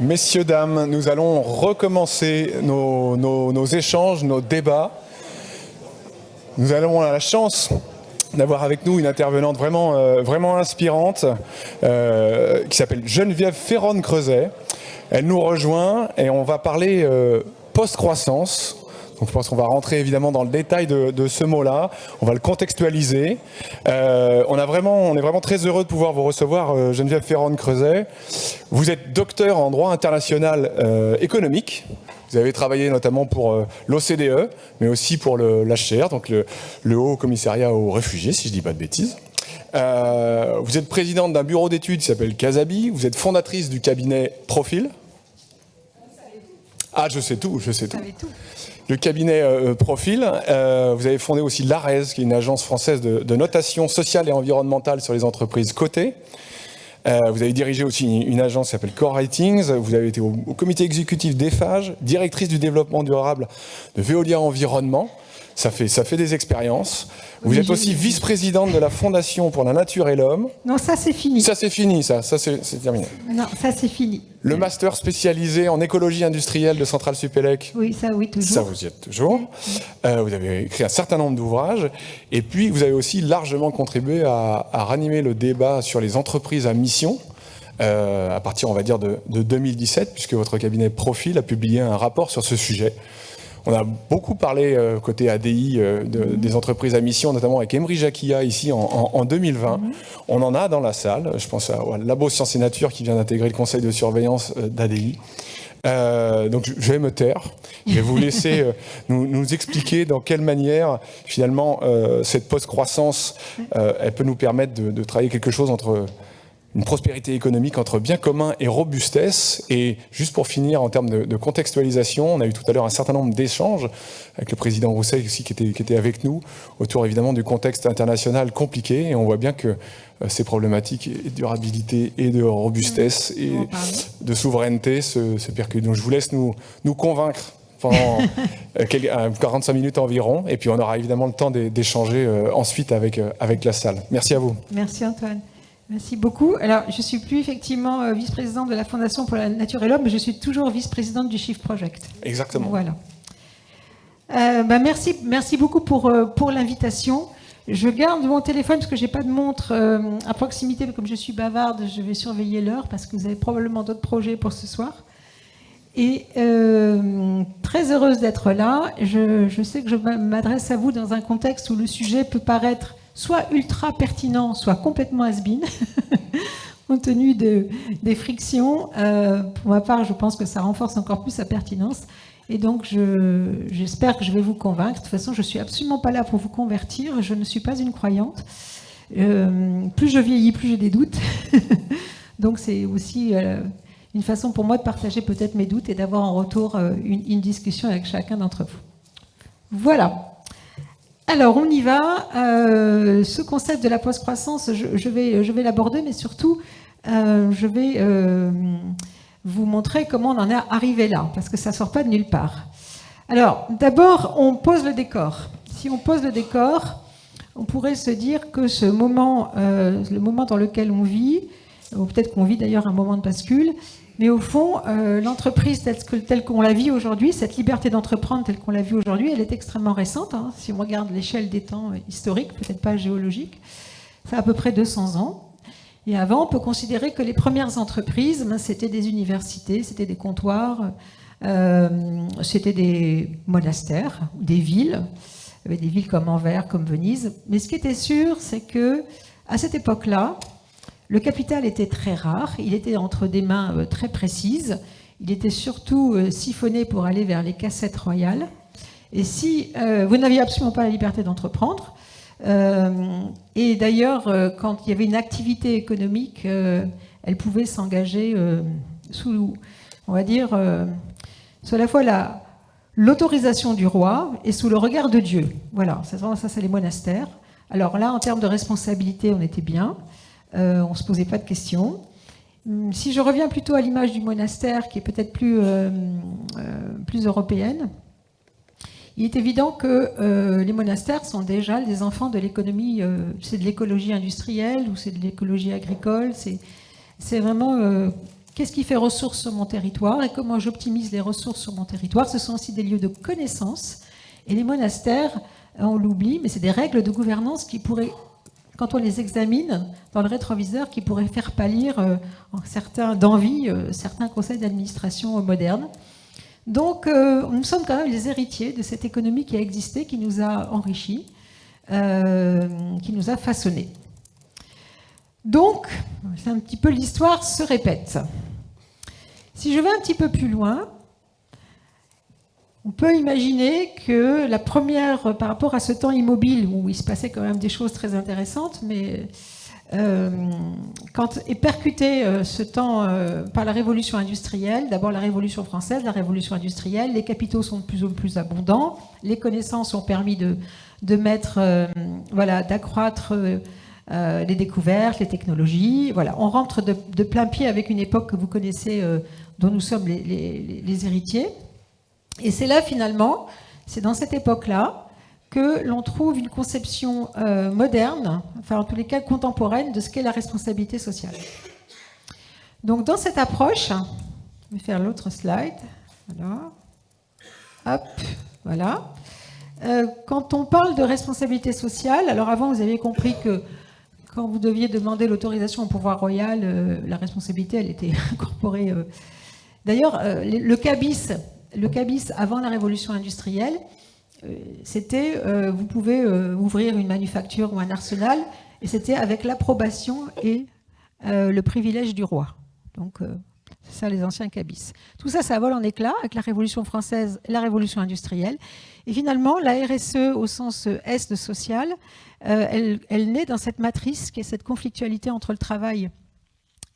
Messieurs, dames, nous allons recommencer nos échanges, nos débats. Nous avons la chance d'avoir avec nous une intervenante vraiment inspirante qui s'appelle Geneviève Ferronne-Creuset. Elle nous rejoint et on va parler post-croissance. Donc je pense qu'on va rentrer évidemment dans le détail de ce mot-là. On va le contextualiser. On est vraiment très heureux de pouvoir vous recevoir, Geneviève Ferronne-Creuset. Vous êtes docteur en droit international économique. Vous avez travaillé notamment pour l'OCDE, mais aussi pour l'HCR, donc le Haut Commissariat aux réfugiés, si je ne dis pas de bêtises. Vous êtes présidente d'un bureau d'études qui s'appelle Casabi. Vous êtes fondatrice du cabinet Profil. Ah, je sais tout. Le cabinet Profil. Vous avez fondé aussi l'ARES, qui est une agence française de notation sociale et environnementale sur les entreprises cotées. Vous avez dirigé aussi une agence qui s'appelle Core Ratings. Vous avez été au comité exécutif d'Eiffage, directrice du développement durable de Veolia Environnement. Ça fait des expériences. Vous êtes aussi vice-présidente de la Fondation pour la Nature et l'Homme. Non, ça c'est fini. Ça c'est fini, ça c'est terminé. Non, ça c'est fini. Le master spécialisé en écologie industrielle de Centrale Supélec. Oui, ça oui, toujours. Ça vous y êtes toujours. Vous avez écrit un certain nombre d'ouvrages. Et puis vous avez aussi largement contribué à ranimer le débat sur les entreprises à mission. À partir, on va dire, de 2017, puisque votre cabinet Profil a publié un rapport sur ce sujet. On a beaucoup parlé côté ADI des entreprises à mission, notamment avec Emery Jacquia ici en 2020. On en a dans la salle. Je pense au Labo Sciences et Nature qui vient d'intégrer le conseil de surveillance d'ADI. Donc je vais me taire. Je vais vous laisser nous expliquer dans quelle manière finalement cette post-croissance elle peut nous permettre de travailler quelque chose entre une prospérité économique, entre bien commun et robustesse. Et juste pour finir, en termes de contextualisation, on a eu tout à l'heure un certain nombre d'échanges avec le président Roussel aussi qui était avec nous, autour évidemment du contexte international compliqué. Et on voit bien que ces problématiques de durabilité et de robustesse et de souveraineté se percutent. Donc je vous laisse nous convaincre pendant 45 minutes environ. Et puis on aura évidemment le temps d'échanger ensuite avec la salle. Merci à vous. Merci Antoine. Merci beaucoup. Alors, je ne suis plus effectivement vice-présidente de la Fondation pour la Nature et l'Homme, mais je suis toujours vice-présidente du Shift Project. Exactement. Voilà. Merci beaucoup pour l'invitation. Je garde mon téléphone parce que je n'ai pas de montre à proximité, mais comme je suis bavarde, je vais surveiller l'heure parce que vous avez probablement d'autres projets pour ce soir. Et très heureuse d'être là. Je sais que je m'adresse à vous dans un contexte où le sujet peut paraître soit ultra pertinent, soit complètement has-been, compte tenu des frictions. Pour ma part, je pense que ça renforce encore plus sa pertinence. Et donc, j'espère que je vais vous convaincre. De toute façon, je ne suis absolument pas là pour vous convertir. Je ne suis pas une croyante. Plus je vieillis, plus j'ai des doutes. Donc, c'est aussi une façon pour moi de partager peut-être mes doutes et d'avoir en retour une discussion avec chacun d'entre vous. Voilà. Alors, on y va. Ce concept de la post-croissance, je vais l'aborder, mais surtout, je vais vous montrer comment on en est arrivé là, parce que ça ne sort pas de nulle part. Alors, d'abord, on pose le décor. Si on pose le décor, on pourrait se dire que ce moment, le moment dans lequel on vit, ou peut-être qu'on vit d'ailleurs un moment de bascule, mais au fond, l'entreprise telle qu'on la vit aujourd'hui, cette liberté d'entreprendre telle qu'on la vit aujourd'hui, elle est extrêmement récente. Hein. Si on regarde l'échelle des temps historiques, peut-être pas géologiques, ça a à peu près 200 ans. Et avant, on peut considérer que les premières entreprises, c'était des universités, c'était des comptoirs, c'était des monastères, des villes. Il y avait des villes comme Anvers, comme Venise. Mais ce qui était sûr, c'est que à cette époque-là, le capital était très rare, il était entre des mains très précises, il était surtout siphonné pour aller vers les cassettes royales. Et si vous n'aviez absolument pas la liberté d'entreprendre, et d'ailleurs, quand il y avait une activité économique, elle pouvait s'engager sous, on va dire, sous à la fois l'autorisation du roi et sous le regard de Dieu. Voilà, ça c'est les monastères. Alors là, en termes de responsabilité, on était bien. On ne se posait pas de questions. Si je reviens plutôt à l'image du monastère, qui est peut-être plus européenne, il est évident que les monastères sont déjà des enfants de l'économie, c'est de l'écologie industrielle ou c'est de l'écologie agricole, c'est vraiment qu'est-ce qui fait ressource sur mon territoire et comment j'optimise les ressources sur mon territoire. Ce sont aussi des lieux de connaissance. Et les monastères, on l'oublie, mais c'est des règles de gouvernance qui pourraient, quand on les examine dans le rétroviseur, qui pourraient faire pâlir d'envie certains conseils d'administration modernes. Donc, nous sommes quand même les héritiers de cette économie qui a existé, qui nous a enrichis, qui nous a façonnés. Donc, c'est un petit peu l'histoire se répète. Si je vais un petit peu plus loin, on peut imaginer que la première, par rapport à ce temps immobile, où il se passait quand même des choses très intéressantes, mais quand est percuté ce temps par la révolution industrielle, d'abord la révolution française, la révolution industrielle, les capitaux sont de plus en plus abondants, les connaissances ont permis de mettre, d'accroître les découvertes, les technologies. Voilà, on rentre de plein pied avec une époque que vous connaissez, dont nous sommes les héritiers. Et c'est là, finalement, c'est dans cette époque-là que l'on trouve une conception moderne, enfin en tous les cas contemporaine, de ce qu'est la responsabilité sociale. Donc dans cette approche, je vais faire l'autre slide. Voilà. Hop, voilà. Quand on parle de responsabilité sociale, alors avant vous avez compris que quand vous deviez demander l'autorisation au pouvoir royal, la responsabilité, elle était incorporée. D'ailleurs, le cabis avant la révolution industrielle, c'était, vous pouvez ouvrir une manufacture ou un arsenal, et c'était avec l'approbation et le privilège du roi. Donc, c'est ça les anciens cabis. Tout ça, ça vole en éclats avec la Révolution française et la Révolution industrielle. Et finalement, la RSE, au sens S de social, elle naît dans cette matrice qui est cette conflictualité entre le travail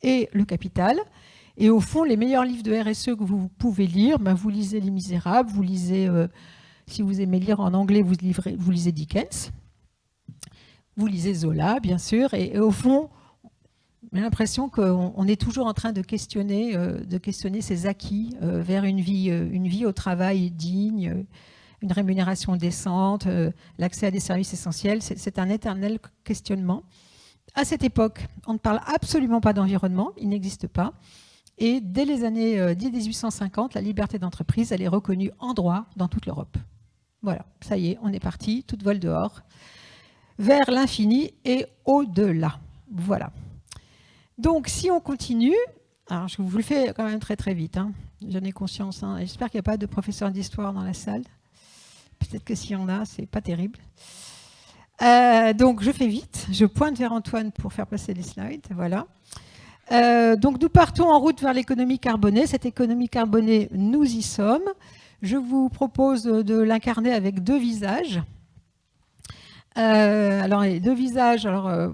et le capital. Et au fond, les meilleurs livres de RSE que vous pouvez lire, vous lisez Les Misérables, vous lisez, si vous aimez lire en anglais, vous lisez Dickens, vous lisez Zola, bien sûr, et au fond, j'ai l'impression qu'on est toujours en train de questionner ces acquis vers une vie au travail digne, une rémunération décente, l'accès à des services essentiels. C'est un éternel questionnement. À cette époque, on ne parle absolument pas d'environnement, il n'existe pas. Et dès les années 1850, la liberté d'entreprise, elle est reconnue en droit dans toute l'Europe. Voilà, ça y est, on est parti, toute vol dehors, vers l'infini et au-delà. Voilà. Donc, si on continue, alors je vous le fais quand même très très vite, hein, j'en ai conscience, hein, j'espère qu'il n'y a pas de professeur d'histoire dans la salle. Peut-être que s'il y en a, c'est pas terrible. Donc, je fais vite, je pointe vers Antoine pour faire passer les slides, voilà. Donc nous partons en route vers l'économie carbonée. Cette économie carbonée, nous y sommes. Je vous propose de l'incarner avec deux visages. Alors les deux visages, on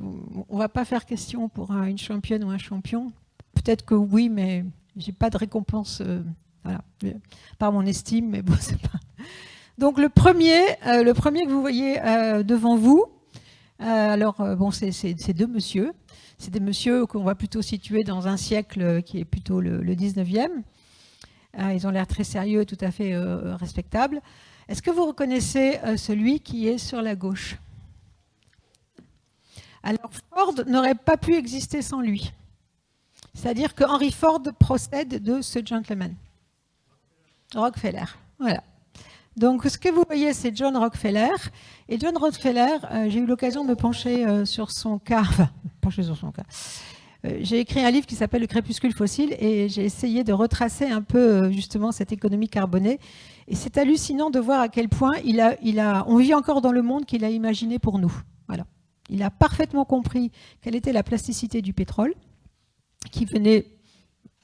ne va pas faire question pour une championne ou un champion. Peut-être que oui, mais j'ai pas de récompense, voilà, par mon estime, mais bon, c'est pas. Donc le premier que vous voyez devant vous, c'est deux messieurs. C'est des messieurs qu'on va plutôt situer dans un siècle qui est plutôt le 19e. Ils ont l'air très sérieux, tout à fait respectables. Est-ce que vous reconnaissez celui qui est sur la gauche? Alors, Ford n'aurait pas pu exister sans lui. C'est-à-dire que Henry Ford procède de ce gentleman. Rockefeller, voilà. Donc, ce que vous voyez, c'est John Rockefeller. Et John Rockefeller, j'ai eu l'occasion de me pencher sur son cas. J'ai écrit un livre qui s'appelle Le crépuscule fossile et j'ai essayé de retracer un peu justement cette économie carbonée. Et c'est hallucinant de voir à quel point on vit encore dans le monde qu'il a imaginé pour nous. Voilà. Il a parfaitement compris quelle était la plasticité du pétrole, qui venait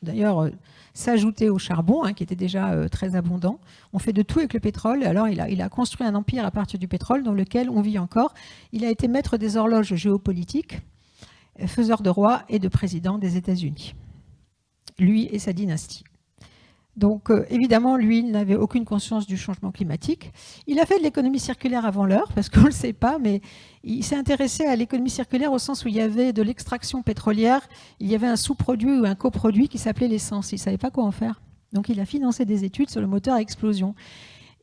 d'ailleurs s'ajouter au charbon, qui était déjà très abondant. On fait de tout avec le pétrole. Alors il a construit un empire à partir du pétrole dans lequel on vit encore. Il a été maître des horloges géopolitiques, faiseur de rois et de président des États-Unis. Lui et sa dynastie. Donc évidemment, lui, il n'avait aucune conscience du changement climatique. Il a fait de l'économie circulaire avant l'heure, parce qu'on ne le sait pas, mais il s'est intéressé à l'économie circulaire au sens où il y avait de l'extraction pétrolière, il y avait un sous-produit ou un coproduit qui s'appelait l'essence. Il ne savait pas quoi en faire. Donc il a financé des études sur le moteur à explosion.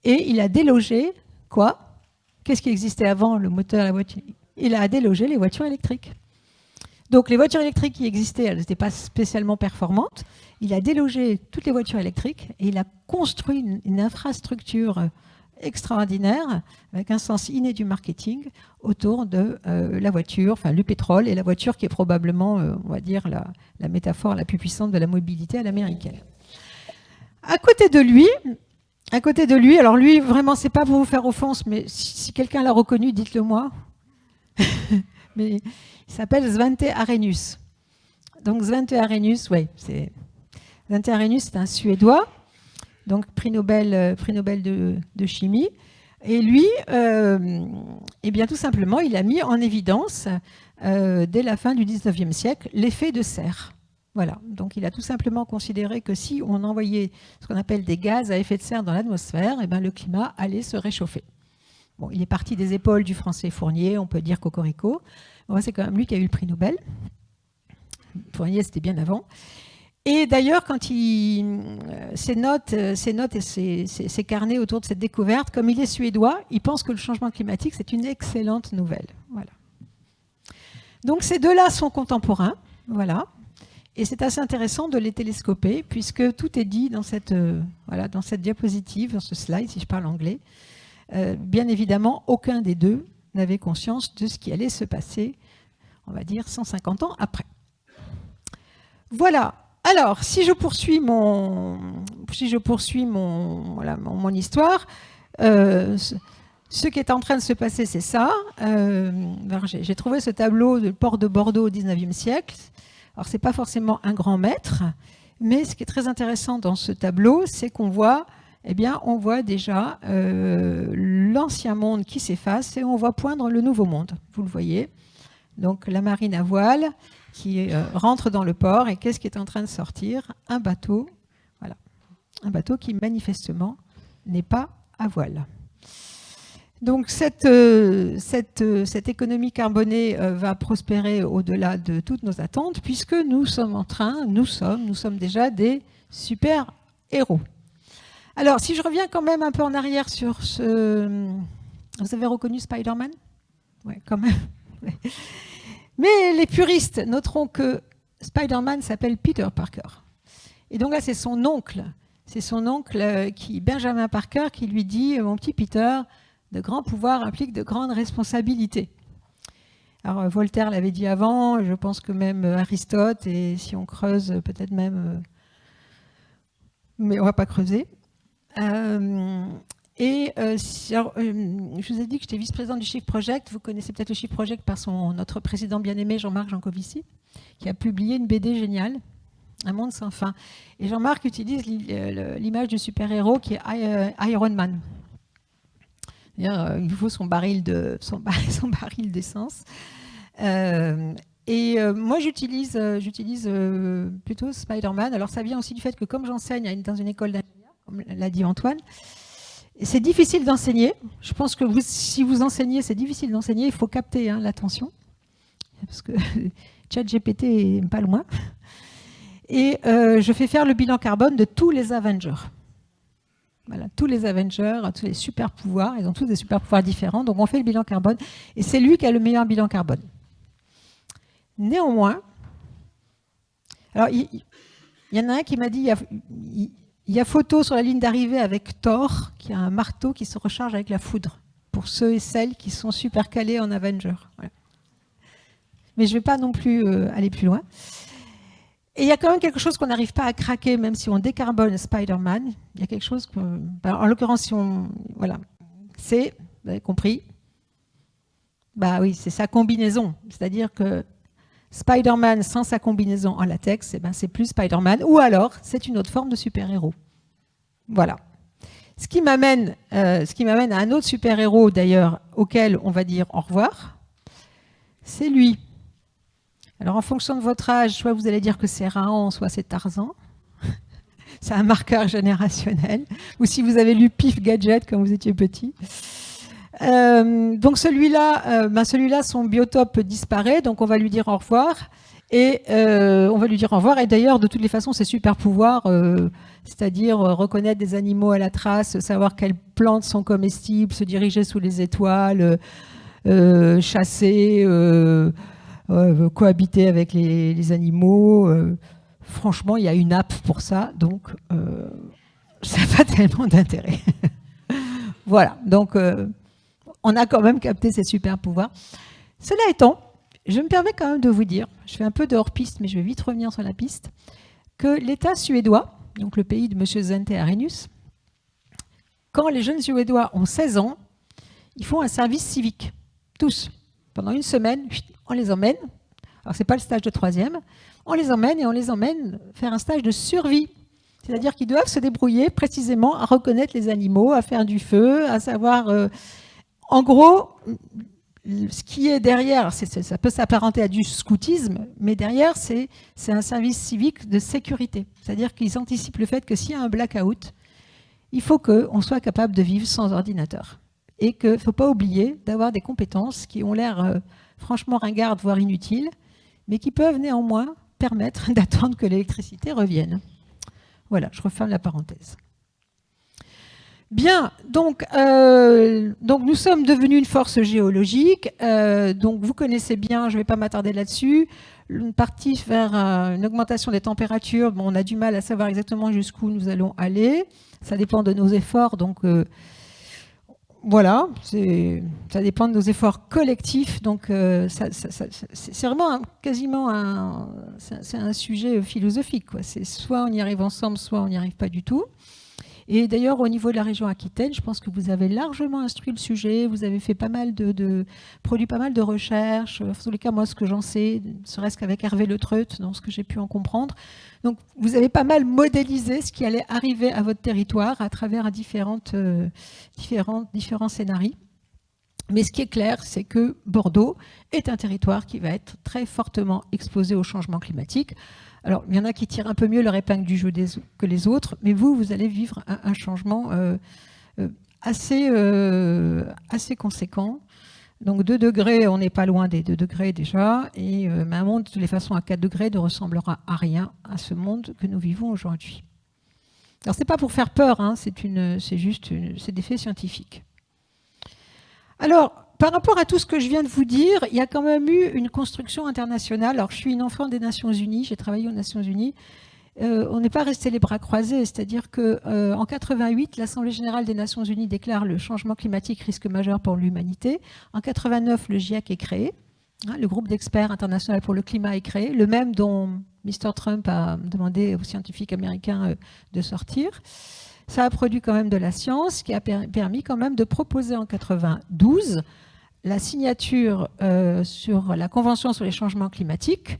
Et il a délogé, quoi? Qu'est-ce qui existait avant le moteur à la voiture? Il a délogé les voitures électriques. Donc les voitures électriques qui existaient, elles n'étaient pas spécialement performantes. Il a délogé toutes les voitures électriques et il a construit une infrastructure extraordinaire avec un sens inné du marketing autour de la voiture, enfin le pétrole et la voiture qui est probablement, on va dire, la métaphore la plus puissante de la mobilité à l'américaine. À côté de lui, alors lui, vraiment, c'est pas pour vous faire offense, mais si quelqu'un l'a reconnu, dites-le moi. Mais il s'appelle Svante Arrhenius. Donc Svante Arrhenius, Svante Arrhenius, c'est un Suédois, donc prix Nobel de chimie. Et lui, eh bien, tout simplement, il a mis en évidence, dès la fin du 19e siècle, l'effet de serre. Voilà. Donc il a tout simplement considéré que si on envoyait ce qu'on appelle des gaz à effet de serre dans l'atmosphère, eh bien, le climat allait se réchauffer. Bon, il est parti des épaules du français Fournier, on peut dire cocorico. Bon, c'est quand même lui qui a eu le prix Nobel. Fournier, c'était bien avant. Et d'ailleurs, quand ses notes et ses carnets autour de cette découverte, comme il est suédois, il pense que le changement climatique, c'est une excellente nouvelle. Voilà. Donc ces deux-là sont contemporains. Voilà. Et c'est assez intéressant de les télescoper, puisque tout est dit dans cette diapositive, dans ce slide, si je parle anglais. Bien évidemment, aucun des deux n'avait conscience de ce qui allait se passer, on va dire, 150 ans après. Voilà. Alors, si je poursuis mon histoire, ce qui est en train de se passer, c'est ça. J'ai trouvé ce tableau du port de Bordeaux au XIXe siècle. Alors, ce n'est pas forcément un grand maître, mais ce qui est très intéressant dans ce tableau, c'est qu'on voit, on voit déjà l'ancien monde qui s'efface et on voit poindre le nouveau monde. Vous le voyez. Donc, la marine à voile qui rentre dans le port et qu'est-ce qui est en train de sortir? Un bateau. Voilà. Un bateau qui, manifestement, n'est pas à voile. Donc cette économie carbonée va prospérer au-delà de toutes nos attentes, puisque nous sommes déjà des super-héros. Alors, si je reviens quand même un peu en arrière sur ce... Vous avez reconnu Spider-Man? Oui, quand même. Ouais. Mais les puristes noteront que Spider-Man s'appelle Peter Parker. Et donc là, c'est son oncle. C'est son oncle, Benjamin Parker, qui lui dit « Mon petit Peter, de grands pouvoirs impliquent de grandes responsabilités. » Alors Voltaire l'avait dit avant, je pense que même Aristote, et si on creuse, peut-être même... mais on ne va pas creuser. Je vous ai dit que j'étais vice-présidente du Shift Project. Vous connaissez peut-être le Shift Project par notre président bien-aimé Jean-Marc Jancovici, qui a publié une BD géniale, Un monde sans fin. Et Jean-Marc utilise l'image du super-héros qui est Iron Man. Il faut son baril d'essence. Moi, j'utilise plutôt Spider-Man. Alors, ça vient aussi du fait que comme j'enseigne dans une école d'ingénieurs, comme l'a dit Antoine, c'est difficile d'enseigner. Je pense que si vous enseignez, c'est difficile d'enseigner. Il faut capter l'attention. Parce que ChatGPT est pas loin. Et je fais faire le bilan carbone de tous les Avengers. Voilà, tous les Avengers, tous les super pouvoirs, ils ont tous des super pouvoirs différents, donc on fait le bilan carbone, et c'est lui qui a le meilleur bilan carbone. Néanmoins, alors il y en a un qui m'a dit, il y a photo sur la ligne d'arrivée avec Thor, qui a un marteau qui se recharge avec la foudre, pour ceux et celles qui sont super calés en Avengers. Voilà. Mais je ne vais pas non plus aller plus loin. Et il y a quand même quelque chose qu'on n'arrive pas à craquer, même si on décarbone Spider-Man. Il y a quelque chose que, en l'occurrence, si on, voilà, c'est, vous avez compris, bah oui, c'est sa combinaison. C'est-à-dire que Spider-Man sans sa combinaison en latex, c'est plus Spider-Man, ou alors c'est une autre forme de super-héros. Voilà. Ce qui m'amène à un autre super-héros, d'ailleurs, auquel on va dire au revoir, c'est lui. Alors, en fonction de votre âge, soit vous allez dire que c'est Rahan, soit c'est Tarzan. C'est un marqueur générationnel. Ou si vous avez lu Pif Gadget quand vous étiez petit. Donc, celui-là, son biotope disparaît. Donc, on va lui dire au revoir. Et d'ailleurs, de toutes les façons, ses super pouvoirs, c'est-à-dire reconnaître des animaux à la trace, savoir quelles plantes sont comestibles, se diriger sous les étoiles, chasser... cohabiter avec les animaux. Franchement, il y a une app pour ça, donc ça n'a pas tellement d'intérêt. Voilà, donc on a quand même capté ces super pouvoirs. Cela étant, je me permets quand même de vous dire, je fais un peu de hors-piste, mais je vais vite revenir sur la piste, que l'État suédois, donc le pays de M. Zente Arrhenius, quand les jeunes Suédois ont 16 ans, ils font un service civique, tous. Pendant une semaine, on les emmène, alors ce n'est pas le stage de 3e, on les emmène faire un stage de survie. C'est-à-dire qu'ils doivent se débrouiller précisément à reconnaître les animaux, à faire du feu, à savoir... en gros, ce qui est derrière, ça peut s'apparenter à du scoutisme, mais derrière, c'est un service civique de sécurité. C'est-à-dire qu'ils anticipent le fait que s'il y a un blackout, il faut qu'on soit capable de vivre sans ordinateur. Et qu'il ne faut pas oublier d'avoir des compétences qui ont l'air franchement ringardes, voire inutiles, mais qui peuvent néanmoins permettre d'attendre que l'électricité revienne. Voilà, je referme la parenthèse. Bien, donc nous sommes devenus une force géologique. Donc vous connaissez bien, je ne vais pas m'attarder là-dessus, une partie vers une augmentation des températures. Bon, on a du mal à savoir exactement jusqu'où nous allons aller. Ça dépend de nos efforts. Donc voilà, ça dépend de nos efforts collectifs. Donc c'est vraiment quasiment c'est un sujet philosophique, quoi. C'est soit on y arrive ensemble, soit on n'y arrive pas du tout. Et d'ailleurs, au niveau de la région Aquitaine, je pense que vous avez largement instruit le sujet, vous avez fait produit pas mal de recherches. En tous les cas, moi, ce que j'en sais, serait-ce qu'avec Hervé Le Treut, dans ce que j'ai pu en comprendre. Donc, vous avez pas mal modélisé ce qui allait arriver à votre territoire à travers différents scénarios. Mais ce qui est clair, c'est que Bordeaux est un territoire qui va être très fortement exposé au changement climatique. Alors, il y en a qui tirent un peu mieux leur épingle du jeu que les autres, mais vous allez vivre un changement assez conséquent. Donc 2 degrés, on n'est pas loin des 2 degrés déjà, et un monde de toutes les façons à 4 degrés ne ressemblera à rien à ce monde que nous vivons aujourd'hui. Alors, ce n'est pas pour faire peur, hein, c'est des faits scientifiques. Alors, par rapport à tout ce que je viens de vous dire, il y a quand même eu une construction internationale. Alors, je suis une enfant des Nations Unies, j'ai travaillé aux Nations Unies. On n'est pas resté les bras croisés, c'est-à-dire qu'en 88, l'Assemblée générale des Nations Unies déclare le changement climatique risque majeur pour l'humanité. En 89, le GIEC est créé, hein, le groupe d'experts international pour le climat est créé, le même dont Mr. Trump a demandé aux scientifiques américains de sortir. Ça a produit quand même de la science, qui a permis quand même de proposer en 92 la signature sur la Convention sur les changements climatiques,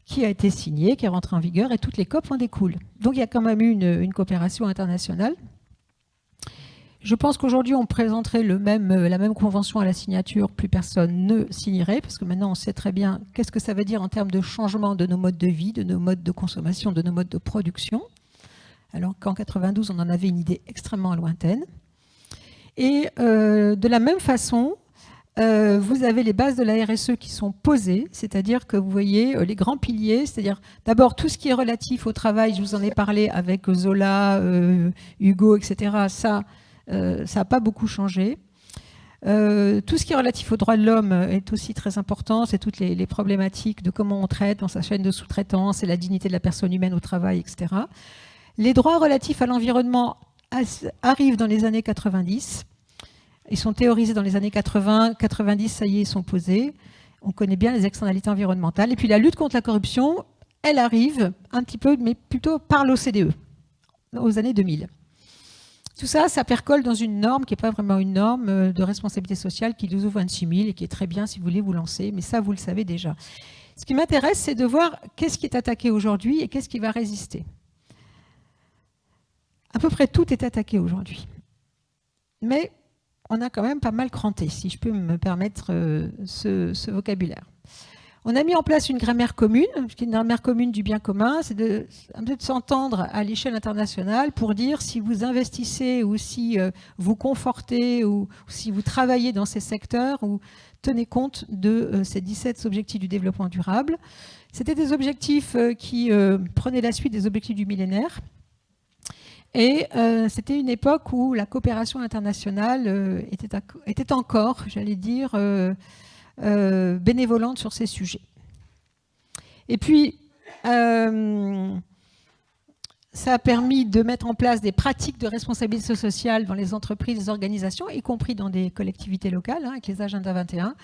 qui a été signée, qui est rentrée en vigueur, et toutes les COP en découlent. Donc il y a quand même eu une coopération internationale. Je pense qu'aujourd'hui, on présenterait la même convention à la signature, plus personne ne signerait, parce que maintenant on sait très bien qu'est-ce que ça veut dire en termes de changement de nos modes de vie, de nos modes de consommation, de nos modes de production. Alors qu'en 92, on en avait une idée extrêmement lointaine. Et de la même façon, vous avez les bases de la RSE qui sont posées, c'est-à-dire que vous voyez les grands piliers, c'est-à-dire d'abord tout ce qui est relatif au travail, je vous en ai parlé avec Zola, Hugo, etc. Ça n'a pas beaucoup changé. Tout ce qui est relatif aux droits de l'homme est aussi très important, c'est toutes les problématiques de comment on traite dans sa chaîne de sous-traitance et la dignité de la personne humaine au travail, etc. Les droits relatifs à l'environnement arrivent dans les années 90. Ils sont théorisés dans les années 80, 90, ça y est, ils sont posés. On connaît bien les externalités environnementales. Et puis la lutte contre la corruption, elle arrive un petit peu, mais plutôt par l'OCDE, aux années 2000. Tout ça, ça percole dans une norme qui n'est pas vraiment une norme de responsabilité sociale, qui est l'ISO 26000 et qui est très bien si vous voulez vous lancer, mais ça, vous le savez déjà. Ce qui m'intéresse, c'est de voir qu'est-ce qui est attaqué aujourd'hui et qu'est-ce qui va résister. À peu près tout est attaqué aujourd'hui. Mais on a quand même pas mal cranté, si je peux me permettre ce vocabulaire. On a mis en place une grammaire commune, qui est une grammaire commune du bien commun, c'est de s'entendre à l'échelle internationale pour dire si vous investissez ou si vous confortez ou si vous travaillez dans ces secteurs ou tenez compte de ces 17 objectifs du développement durable. C'était des objectifs qui prenaient la suite des objectifs du millénaire. Et c'était une époque où la coopération internationale était encore, j'allais dire, bénévolente sur ces sujets. Et puis, ça a permis de mettre en place des pratiques de responsabilité sociale dans les entreprises, les organisations, y compris dans des collectivités locales, avec les agendas 21.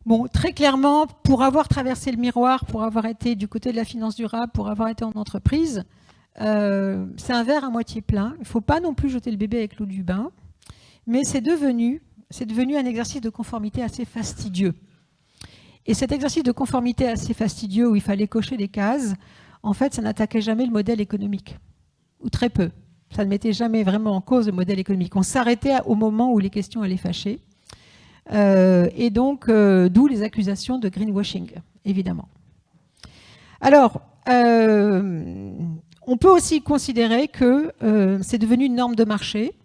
Bon, très clairement, pour avoir traversé le miroir, pour avoir été du côté de la finance durable, pour avoir été en entreprise, c'est un verre à moitié plein. Il ne faut pas non plus jeter le bébé avec l'eau du bain, mais c'est devenu un exercice de conformité assez fastidieux. Et cet exercice de conformité assez fastidieux, où il fallait cocher des cases, en fait, ça n'attaquait jamais le modèle économique, ou très peu. Ça ne mettait jamais vraiment en cause le modèle économique. On s'arrêtait au moment où les questions allaient fâcher. Et donc, d'où les accusations de greenwashing, évidemment. Alors, on peut aussi considérer que c'est devenu une norme de marché,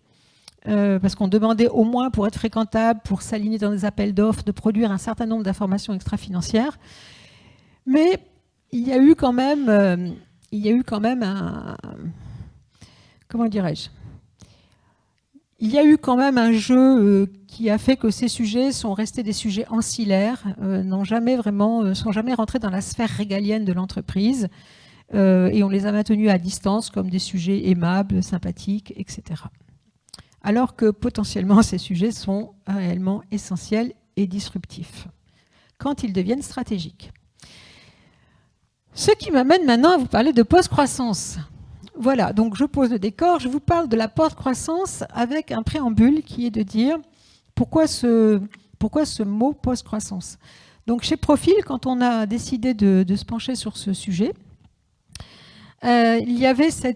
parce qu'on demandait au moins, pour être fréquentable, pour s'aligner dans des appels d'offres, de produire un certain nombre d'informations extra-financières. Mais il y a eu quand même un... Comment dirais-je ? Il y a eu quand même un jeu qui a fait que ces sujets sont restés des sujets ancillaires, sont jamais rentrés dans la sphère régalienne de l'entreprise, et on les a maintenus à distance comme des sujets aimables, sympathiques, etc. Alors que potentiellement ces sujets sont réellement essentiels et disruptifs, quand ils deviennent stratégiques. Ce qui m'amène maintenant à vous parler de post-croissance. Voilà, donc je pose le décor, je vous parle de la post-croissance avec un préambule qui est de dire pourquoi ce mot post-croissance. Donc chez Profil, quand on a décidé de se pencher sur ce sujet, il y avait ça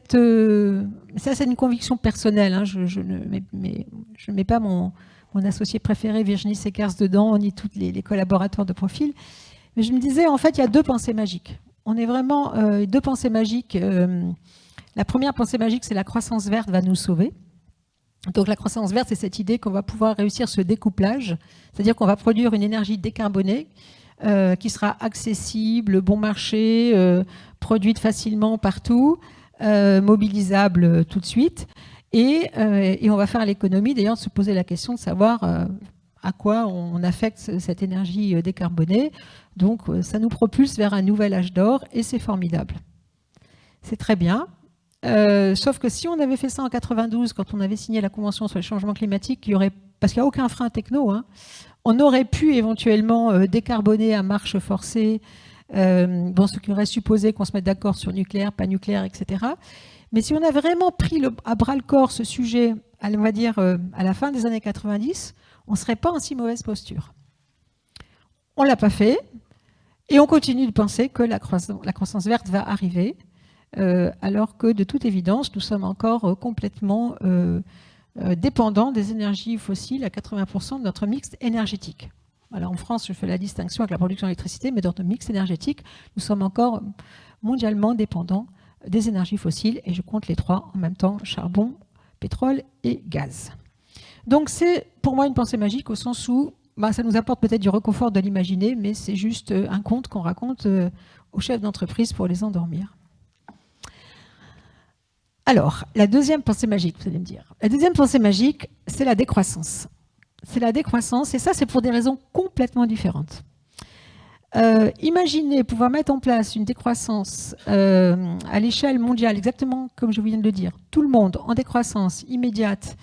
c'est une conviction personnelle, hein, je ne mets pas mon associé préféré Virginie Seckers dedans, ni tous les collaborateurs de Profil, mais je me disais en fait il y a deux pensées magiques. On est vraiment deux pensées magiques. La première pensée magique, c'est la croissance verte va nous sauver. Donc la croissance verte, c'est cette idée qu'on va pouvoir réussir ce découplage, c'est-à-dire qu'on va produire une énergie décarbonée qui sera accessible, bon marché, produite facilement partout, mobilisable tout de suite, et on va faire l'économie d'ailleurs de se poser la question de savoir à quoi on affecte cette énergie décarbonée. Donc ça nous propulse vers un nouvel âge d'or et c'est formidable. C'est très bien. Sauf que si on avait fait ça en 92, quand on avait signé la Convention sur les changements climatiques, parce qu'il n'y a aucun frein techno, hein, on aurait pu éventuellement décarboner à marche forcée, ce qui aurait supposé qu'on se mette d'accord sur nucléaire, pas nucléaire, etc. Mais si on a vraiment pris à bras-le-corps ce sujet, on va dire à la fin des années 90, on ne serait pas en si mauvaise posture. On ne l'a pas fait, et on continue de penser que la croissance verte va arriver, alors que de toute évidence, nous sommes encore complètement dépendants des énergies fossiles à 80% de notre mix énergétique. Alors en France, je fais la distinction avec la production d'électricité, mais dans notre mix énergétique, nous sommes encore mondialement dépendants des énergies fossiles, et je compte les trois en même temps, charbon, pétrole et gaz. Donc c'est pour moi une pensée magique au sens où ça nous apporte peut-être du réconfort de l'imaginer, mais c'est juste un conte qu'on raconte aux chefs d'entreprise pour les endormir. Alors, la deuxième pensée magique, vous allez me dire. La deuxième pensée magique, c'est la décroissance. C'est la décroissance, et ça, c'est pour des raisons complètement différentes. Imaginez pouvoir mettre en place une décroissance à l'échelle mondiale, exactement comme je viens de le dire. Tout le monde en décroissance immédiate,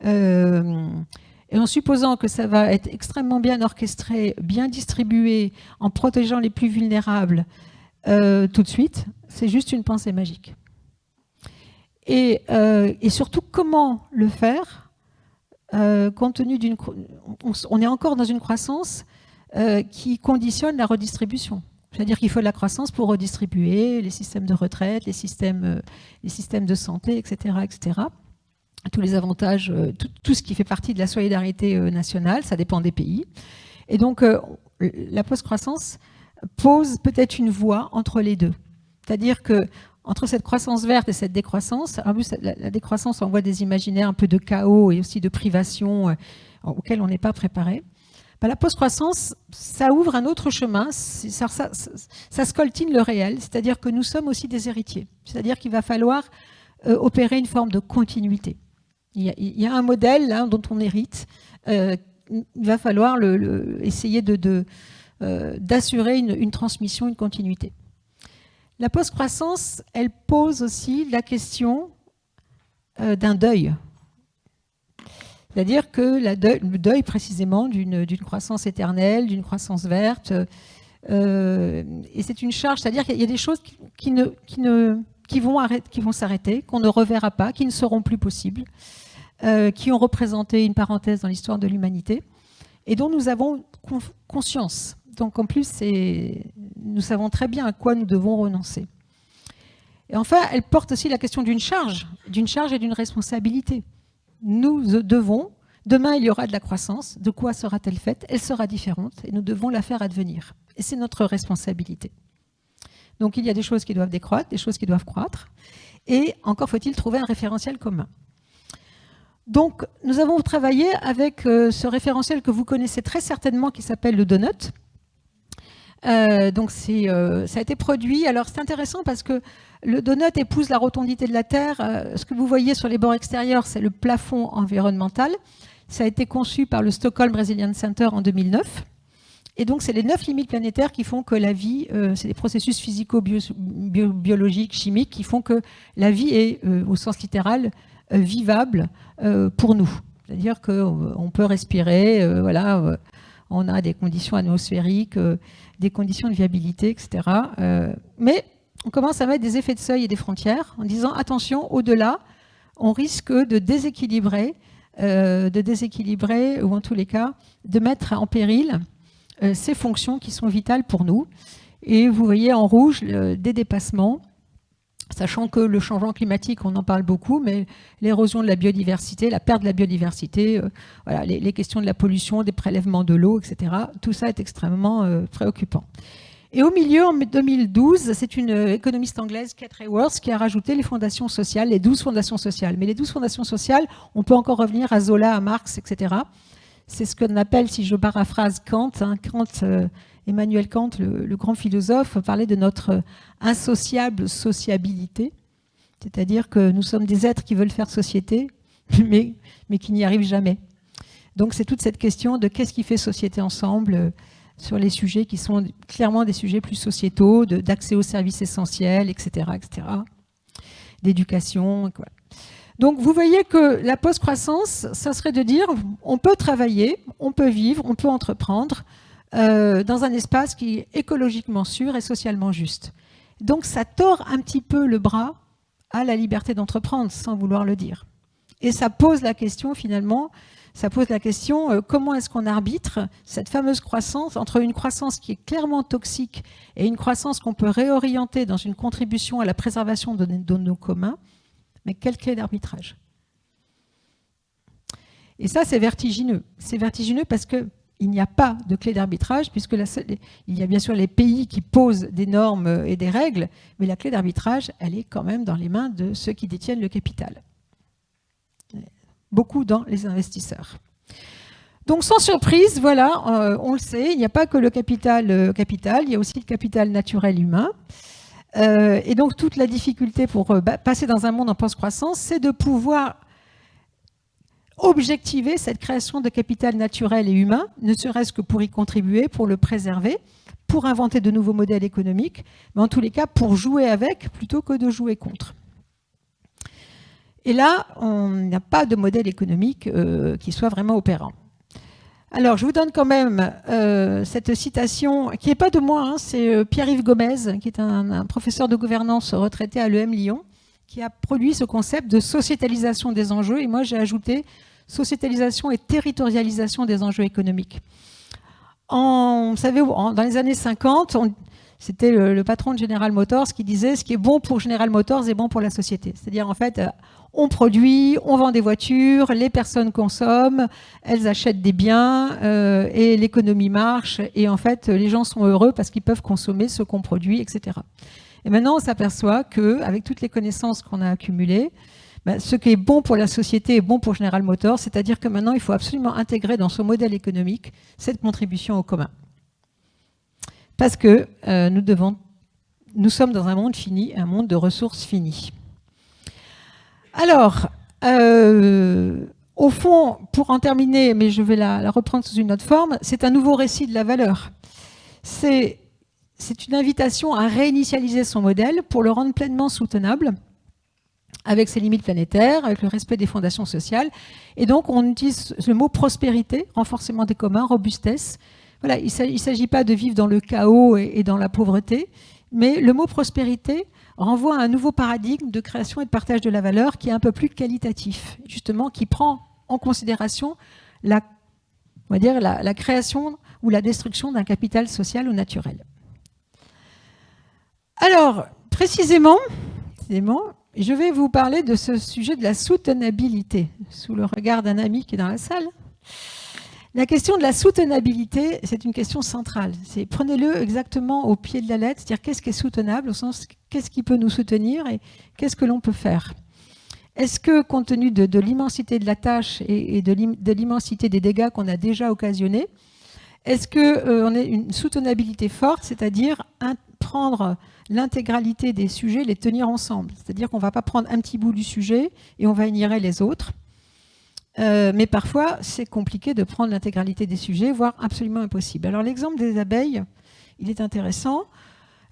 et en supposant que ça va être extrêmement bien orchestré, bien distribué, en protégeant les plus vulnérables tout de suite, c'est juste une pensée magique. Et surtout, comment le faire compte tenu on est encore dans une croissance qui conditionne la redistribution. C'est-à-dire qu'il faut de la croissance pour redistribuer les systèmes de retraite, les systèmes de santé, etc., etc. Tous les avantages, tout ce qui fait partie de la solidarité nationale, ça dépend des pays. Et donc, la post-croissance pose peut-être une voie entre les deux. C'est-à-dire que entre cette croissance verte et cette décroissance, en plus, la décroissance envoie des imaginaires un peu de chaos et aussi de privation auxquels on n'est pas préparé. La post-croissance, ça ouvre un autre chemin, ça scoltine le réel, c'est-à-dire que nous sommes aussi des héritiers. C'est-à-dire qu'il va falloir opérer une forme de continuité. Il y a un modèle là, dont on hérite, il va falloir essayer de d'assurer une transmission, une continuité. La post-croissance, elle pose aussi la question d'un deuil. C'est-à-dire que le deuil précisément d'une croissance éternelle, d'une croissance verte, et c'est une charge, c'est-à-dire qu'il y a des choses qui vont s'arrêter, qu'on ne reverra pas, qui ne seront plus possibles, qui ont représenté une parenthèse dans l'histoire de l'humanité, et dont nous avons conscience. Donc en plus, nous savons très bien à quoi nous devons renoncer. Et enfin, elle porte aussi la question d'une charge et d'une responsabilité. Nous devons, demain il y aura de la croissance, de quoi sera-t-elle faite? Elle sera différente et nous devons la faire advenir. Et c'est notre responsabilité. Donc il y a des choses qui doivent décroître, des choses qui doivent croître, et encore faut-il trouver un référentiel commun. Donc nous avons travaillé avec ce référentiel que vous connaissez très certainement qui s'appelle le donut. Donc ça a été produit. Alors c'est intéressant parce que le donut épouse la rotondité de la Terre. Ce que vous voyez sur les bords extérieurs, c'est le plafond environnemental. Ça a été conçu par le Stockholm Resilience Center en 2009. Et donc c'est les 9 limites planétaires qui font que la vie, c'est des processus physico-biologiques, chimiques, qui font que la vie est, au sens littéral, vivable pour nous. C'est-à-dire qu'on peut respirer, voilà, on a des conditions atmosphériques, des conditions de viabilité, etc. Mais on commence à mettre des effets de seuil et des frontières en disant attention, au-delà, on risque de déséquilibrer, ou en tous les cas, de mettre en péril ces fonctions qui sont vitales pour nous. Et vous voyez en rouge des dépassements, sachant que le changement climatique, on en parle beaucoup, mais l'érosion de la biodiversité, la perte de la biodiversité, voilà, les questions de la pollution, des prélèvements de l'eau, etc., tout ça est extrêmement préoccupant. Et au milieu, en 2012, c'est une économiste anglaise, Kate Raworth, qui a rajouté les fondations sociales, les 12 fondations sociales. Mais les 12 fondations sociales, on peut encore revenir à Zola, à Marx, etc. C'est ce qu'on appelle, si je paraphrase Kant, Emmanuel Kant, le grand philosophe, parlait de notre insociable sociabilité, c'est-à-dire que nous sommes des êtres qui veulent faire société, mais qui n'y arrivent jamais. Donc c'est toute cette question de qu'est-ce qui fait société ensemble sur les sujets qui sont clairement des sujets plus sociétaux, d'accès aux services essentiels, etc., d'éducation. Voilà. Donc vous voyez que la post-croissance, ça serait de dire on peut travailler, on peut vivre, on peut entreprendre dans un espace qui est écologiquement sûr et socialement juste. Donc ça tord un petit peu le bras à la liberté d'entreprendre, sans vouloir le dire. Et ça pose la question finalement, comment est-ce qu'on arbitre cette fameuse croissance entre une croissance qui est clairement toxique et une croissance qu'on peut réorienter dans une contribution à la préservation de nos communs, mais quelle clé d'arbitrage? Et ça, c'est vertigineux. C'est vertigineux parce qu'il n'y a pas de clé d'arbitrage, puisque il y a bien sûr les pays qui posent des normes et des règles, mais la clé d'arbitrage, elle est quand même dans les mains de ceux qui détiennent le capital. Beaucoup dans les investisseurs. Donc sans surprise, voilà, on le sait, il n'y a pas que le capital, il y a aussi le capital naturel humain. Et donc toute la difficulté pour passer dans un monde en post-croissance, c'est de pouvoir objectiver cette création de capital naturel et humain, ne serait-ce que pour y contribuer, pour le préserver, pour inventer de nouveaux modèles économiques, mais en tous les cas pour jouer avec plutôt que de jouer contre. Et là, on n'a pas de modèle économique qui soit vraiment opérant. Alors, je vous donne quand même cette citation, qui n'est pas de moi, hein, c'est Pierre-Yves Gomez, qui est un professeur de gouvernance retraité à l'EM Lyon, qui a produit ce concept de sociétalisation des enjeux, et moi j'ai ajouté sociétalisation et territorialisation des enjeux économiques. Vous savez, dans les années 50, c'était le patron de General Motors qui disait « ce qui est bon pour General Motors est bon pour la société ». C'est-à-dire, en fait, on produit, on vend des voitures, les personnes consomment, elles achètent des biens et l'économie marche. Et en fait, les gens sont heureux parce qu'ils peuvent consommer ce qu'on produit, etc. Et maintenant, on s'aperçoit qu'avec toutes les connaissances qu'on a accumulées, ce qui est bon pour la société est bon pour General Motors, c'est-à-dire que maintenant, il faut absolument intégrer dans ce modèle économique cette contribution au commun. Parce que nous sommes dans un monde fini, un monde de ressources finies. Alors, au fond, pour en terminer, mais je vais la reprendre sous une autre forme, c'est un nouveau récit de la valeur. C'est une invitation à réinitialiser son modèle pour le rendre pleinement soutenable, avec ses limites planétaires, avec le respect des fondations sociales. Et donc, on utilise le mot prospérité, renforcement des communs, robustesse. Voilà, il ne s'agit pas de vivre dans le chaos et dans la pauvreté, mais le mot prospérité renvoie à un nouveau paradigme de création et de partage de la valeur qui est un peu plus qualitatif, justement, qui prend en considération la création ou la destruction d'un capital social ou naturel. Alors, précisément, je vais vous parler de ce sujet de la soutenabilité, sous le regard d'un ami qui est dans la salle. La question de la soutenabilité, c'est une question centrale. Prenez-le exactement au pied de la lettre, c'est-à-dire qu'est-ce qui est soutenable, au sens qu'est-ce qui peut nous soutenir et qu'est-ce que l'on peut faire. Est-ce que, compte tenu de l'immensité de la tâche et de l'immensité des dégâts qu'on a déjà occasionnés, est-ce qu'on a une soutenabilité forte, c'est-à-dire prendre l'intégralité des sujets, les tenir ensemble. C'est-à-dire qu'on ne va pas prendre un petit bout du sujet et on va ignorer les autres. Mais parfois, c'est compliqué de prendre l'intégralité des sujets, voire absolument impossible. Alors l'exemple des abeilles, il est intéressant.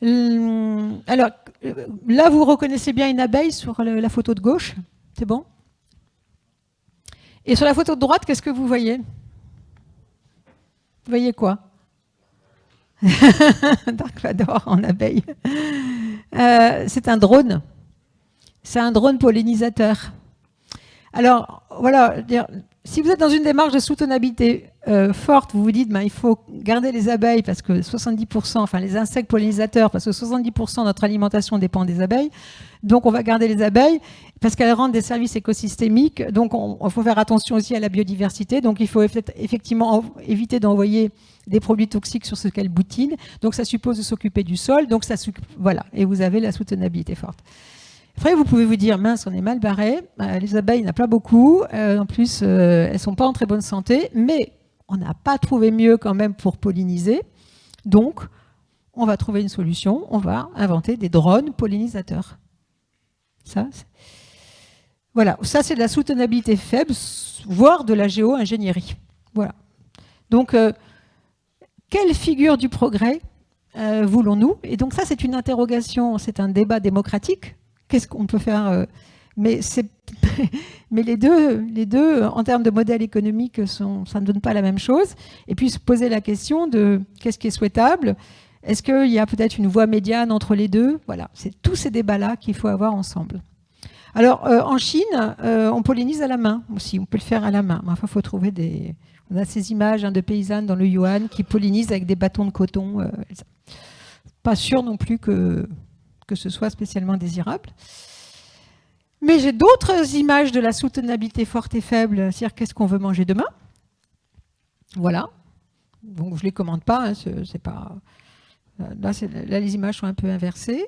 Alors là, vous reconnaissez bien une abeille sur la photo de gauche, c'est bon? Et sur la photo de droite, qu'est-ce que vous voyez? Vous voyez quoi? Dark Vador en abeille. C'est un drone. C'est un drone pollinisateur. Alors, voilà, si vous êtes dans une démarche de soutenabilité forte, vous vous dites il faut garder les abeilles parce que 70%, enfin les insectes pollinisateurs, parce que 70% de notre alimentation dépend des abeilles. Donc, on va garder les abeilles parce qu'elles rendent des services écosystémiques. Donc, il faut faire attention aussi à la biodiversité. Donc, il faut effectivement éviter d'envoyer des produits toxiques sur ce qu'elles boutinent. Donc, ça suppose de s'occuper du sol. Donc, voilà. Et vous avez la soutenabilité forte. Après, vous pouvez vous dire, mince, on est mal barré. Les abeilles, il n'y en a pas beaucoup. En plus, elles ne sont pas en très bonne santé. Mais on n'a pas trouvé mieux quand même pour polliniser. Donc, on va trouver une solution. On va inventer des drones pollinisateurs. Voilà, ça c'est de la soutenabilité faible, voire de la géo-ingénierie. Voilà. Donc, quelle figure du progrès voulons-nous? Et donc ça, c'est une interrogation, c'est un débat démocratique. Qu'est-ce qu'on peut faire mais les deux, en termes de modèle économique, ça ne donne pas la même chose. Et puis se poser la question de qu'est-ce qui est souhaitable? Est-ce qu'il y a peut-être une voie médiane entre les deux? Voilà, c'est tous ces débats-là qu'il faut avoir ensemble. Alors, en Chine, on pollinise à la main aussi, on peut le faire à la main. Enfin, il faut trouver des... On a ces images de paysannes dans le Yuan qui pollinisent avec des bâtons de coton. Pas sûr non plus que ce soit spécialement désirable. Mais j'ai d'autres images de la soutenabilité forte et faible, c'est-à-dire qu'est-ce qu'on veut manger demain. Voilà. Donc, je ne les commande pas, c'est pas... Là, les images sont un peu inversées.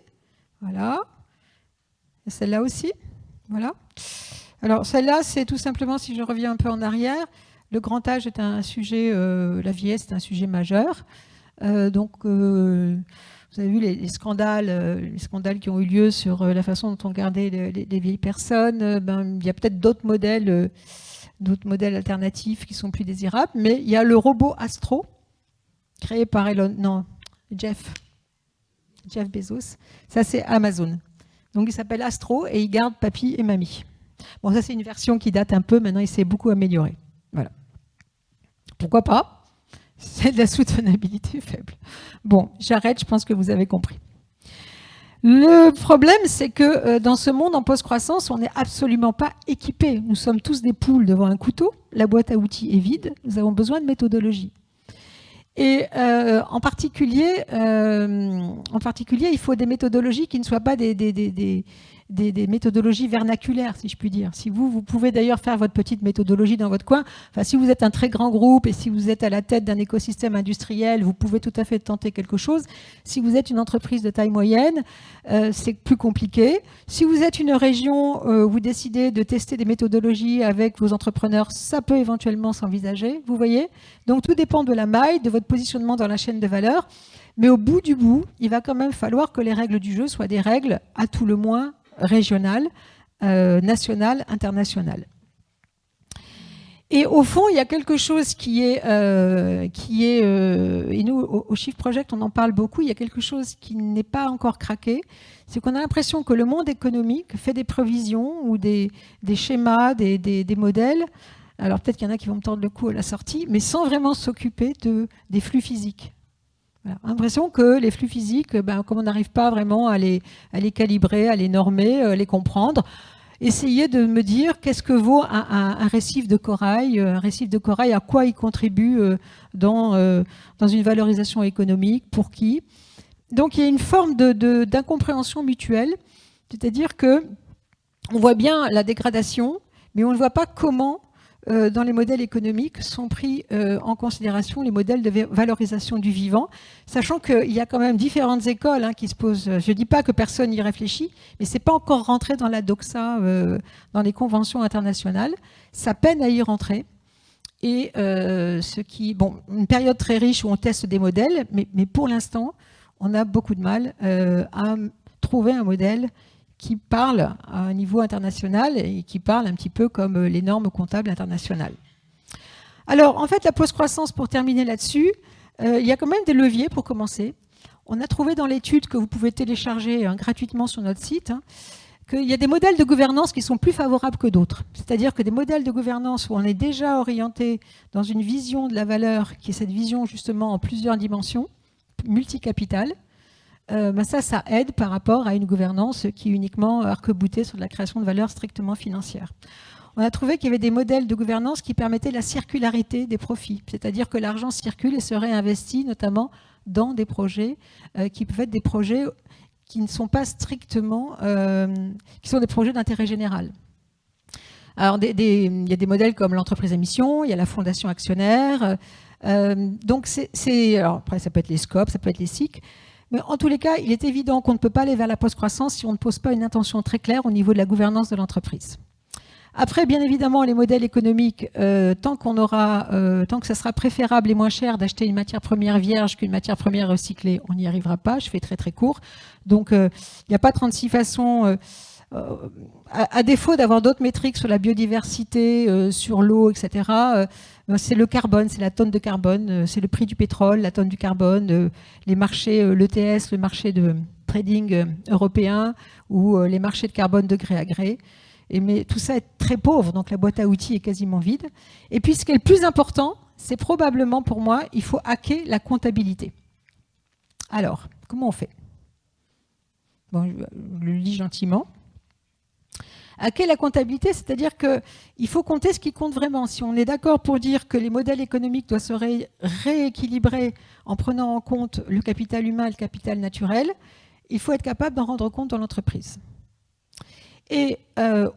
Voilà. Celle-là aussi. Voilà. Alors, celle-là, c'est tout simplement, si je reviens un peu en arrière, le grand âge est un sujet, la vieillesse est un sujet majeur. Donc, vous avez vu les scandales qui ont eu lieu sur la façon dont on gardait les vieilles personnes. Il y a peut-être d'autres modèles alternatifs qui sont plus désirables, mais il y a le robot Astro, créé par Jeff Bezos. Ça, c'est Amazon. Donc, il s'appelle Astro et il garde papy et mamie. Bon, ça, c'est une version qui date un peu. Maintenant, il s'est beaucoup amélioré. Voilà. Pourquoi pas? C'est de la soutenabilité faible. Bon, j'arrête, je pense que vous avez compris. Le problème, c'est que dans ce monde en post-croissance, on n'est absolument pas équipés. Nous sommes tous des poules devant un couteau. La boîte à outils est vide. Nous avons besoin de méthodologie. Et en particulier, il faut des méthodologies qui ne soient pas des méthodologies vernaculaires, si je puis dire. Si vous pouvez d'ailleurs faire votre petite méthodologie dans votre coin. Enfin, si vous êtes un très grand groupe et si vous êtes à la tête d'un écosystème industriel, vous pouvez tout à fait tenter quelque chose. Si vous êtes une entreprise de taille moyenne, c'est plus compliqué. Si vous êtes une région où vous décidez de tester des méthodologies avec vos entrepreneurs, ça peut éventuellement s'envisager, vous voyez. Donc, tout dépend de la maille, de votre positionnement dans la chaîne de valeur. Mais au bout du bout, il va quand même falloir que les règles du jeu soient des règles, à tout le moins, régionales, nationales, internationales. Et au fond, il y a quelque chose qui est et nous, au Shift Project, on en parle beaucoup, il y a quelque chose qui n'est pas encore craqué, c'est qu'on a l'impression que le monde économique fait des prévisions ou des schémas, des modèles, alors peut-être qu'il y en a qui vont me tordre le cou à la sortie, mais sans vraiment s'occuper des flux physiques. Voilà. L'impression que les flux physiques, comme on n'arrive pas vraiment à les calibrer, à les normer, à les comprendre, essayer de me dire qu'est-ce que vaut un récif de corail, à quoi il contribue dans une valorisation économique, pour qui. Donc il y a une forme d'incompréhension mutuelle, c'est-à-dire que on voit bien la dégradation, mais on ne voit pas comment dans les modèles économiques sont pris en considération les modèles de valorisation du vivant, sachant qu'il y a quand même différentes écoles qui se posent. Je ne dis pas que personne n'y réfléchit, mais ce n'est pas encore rentré dans la doxa, dans les conventions internationales. Ça peine à y rentrer. Et une période très riche où on teste des modèles, mais pour l'instant, on a beaucoup de mal à trouver un modèle qui parle à un niveau international et qui parle un petit peu comme les normes comptables internationales. Alors, en fait, la post-croissance, pour terminer là-dessus, il y a quand même des leviers pour commencer. On a trouvé dans l'étude que vous pouvez télécharger gratuitement sur notre site qu'il y a des modèles de gouvernance qui sont plus favorables que d'autres. C'est-à-dire que des modèles de gouvernance où on est déjà orienté dans une vision de la valeur, qui est cette vision justement en plusieurs dimensions, multicapitale, ça aide par rapport à une gouvernance qui est uniquement arc-boutée sur de la création de valeur strictement financière. On a trouvé qu'il y avait des modèles de gouvernance qui permettaient la circularité des profits, c'est-à-dire que l'argent circule et serait investi notamment dans des projets qui peuvent être des projets qui ne sont pas strictement, qui sont des projets d'intérêt général. Alors, il y a des modèles comme l'entreprise à mission, il y a la fondation actionnaire, donc alors après ça peut être les SCOP, ça peut être les SIC. Mais en tous les cas, il est évident qu'on ne peut pas aller vers la post-croissance si on ne pose pas une intention très claire au niveau de la gouvernance de l'entreprise. Après, bien évidemment, les modèles économiques, tant que ça sera préférable et moins cher d'acheter une matière première vierge qu'une matière première recyclée, on n'y arrivera pas. Je fais très très court. Donc, il n'y a pas 36 façons. À défaut d'avoir d'autres métriques sur la biodiversité, sur l'eau, etc., c'est le carbone, c'est la tonne de carbone, c'est le prix du pétrole, la tonne du carbone, les marchés, l'ETS, le marché de trading européen, ou les marchés de carbone de gré à gré. Mais tout ça est très pauvre, donc la boîte à outils est quasiment vide. Et puis ce qui est le plus important, c'est probablement pour moi, il faut hacker la comptabilité. Alors, comment on fait? Bon, je le lis gentiment. Hacker la comptabilité, c'est-à-dire qu'il faut compter ce qui compte vraiment. Si on est d'accord pour dire que les modèles économiques doivent se rééquilibrer en prenant en compte le capital humain et le capital naturel, il faut être capable d'en rendre compte dans l'entreprise. Et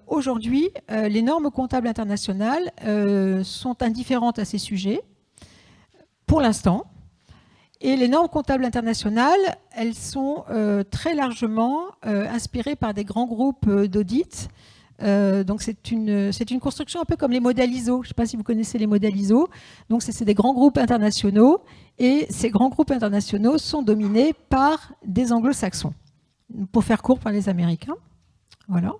aujourd'hui, les normes comptables internationales sont indifférentes à ces sujets, pour l'instant. Et les normes comptables internationales, elles sont très largement inspirées par des grands groupes d'audit. Donc c'est une construction un peu comme les modèles ISO. Je ne sais pas si vous connaissez les modèles ISO. Donc c'est des grands groupes internationaux. Et ces grands groupes internationaux sont dominés par des anglo-saxons. Pour faire court, par les Américains. Voilà.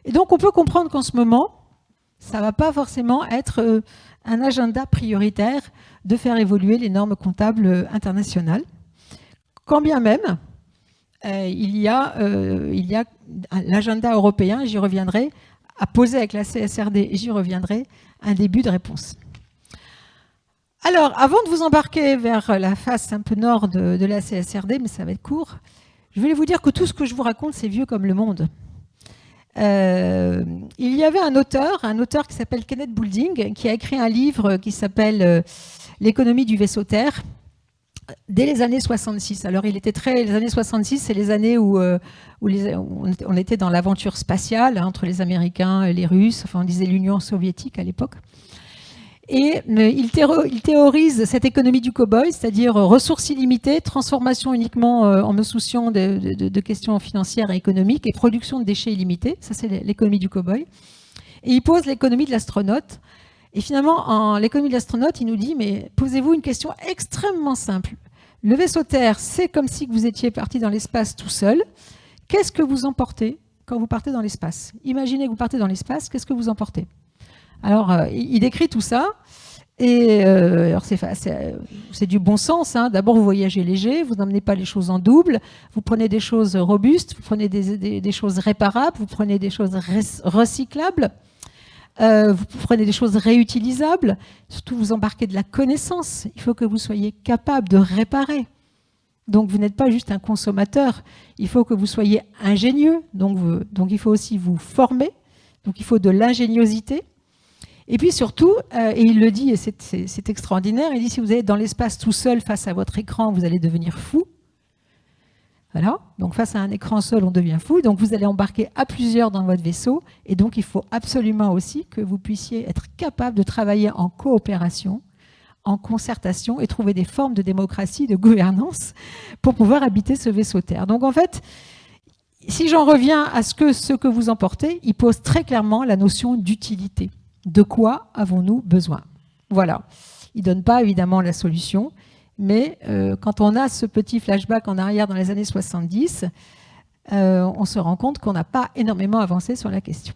Et donc on peut comprendre qu'en ce moment, ça ne va pas forcément être un agenda prioritaire de faire évoluer les normes comptables internationales. Quand bien même, il y a l'agenda européen, j'y reviendrai, à poser avec la CSRD, et j'y reviendrai, un début de réponse. Alors, avant de vous embarquer vers la face un peu nord de la CSRD, mais ça va être court, je voulais vous dire que tout ce que je vous raconte, c'est vieux comme le monde. Il y avait un auteur qui s'appelle Kenneth Boulding, qui a écrit un livre qui s'appelle L'économie du vaisseau-terre, dès les années 66. Alors, les années 66, c'est les années où on était dans l'aventure spatiale entre les Américains et les Russes, enfin on disait l'Union soviétique à l'époque. Et il théorise cette économie du cow-boy, c'est-à-dire ressources illimitées, transformation uniquement en me souciant de questions financières et économiques, et production de déchets illimités. Ça, c'est l'économie du cow-boy. Et il pose l'économie de l'astronaute. Et finalement, en l'économie de l'astronaute, il nous dit, mais posez-vous une question extrêmement simple. Le vaisseau-terre, c'est comme si vous étiez parti dans l'espace tout seul. Qu'est-ce que vous emportez quand vous partez dans l'espace? Imaginez que vous partez dans l'espace, qu'est-ce que vous emportez? Alors, il décrit tout ça. Et alors c'est du bon sens. Hein. D'abord, vous voyagez léger, vous n'emmenez pas les choses en double, vous prenez des choses robustes, vous prenez des choses réparables, vous prenez des choses recyclables, vous prenez des choses réutilisables. Surtout, vous embarquez de la connaissance. Il faut que vous soyez capable de réparer. Donc, vous n'êtes pas juste un consommateur. Il faut que vous soyez ingénieux. Donc il faut aussi vous former. Donc, il faut de l'ingéniosité. Et puis surtout, et il le dit, et c'est extraordinaire, il dit si vous êtes dans l'espace tout seul face à votre écran, vous allez devenir fou. Voilà, donc face à un écran seul, on devient fou. Donc vous allez embarquer à plusieurs dans votre vaisseau. Et donc il faut absolument aussi que vous puissiez être capable de travailler en coopération, en concertation et trouver des formes de démocratie, de gouvernance pour pouvoir habiter ce vaisseau Terre. Donc en fait, si j'en reviens à ce que vous emportez, il pose très clairement la notion d'utilité. De quoi avons-nous besoin? Voilà. Il ne donne pas évidemment la solution, mais quand on a ce petit flashback en arrière dans les années 70, on se rend compte qu'on n'a pas énormément avancé sur la question.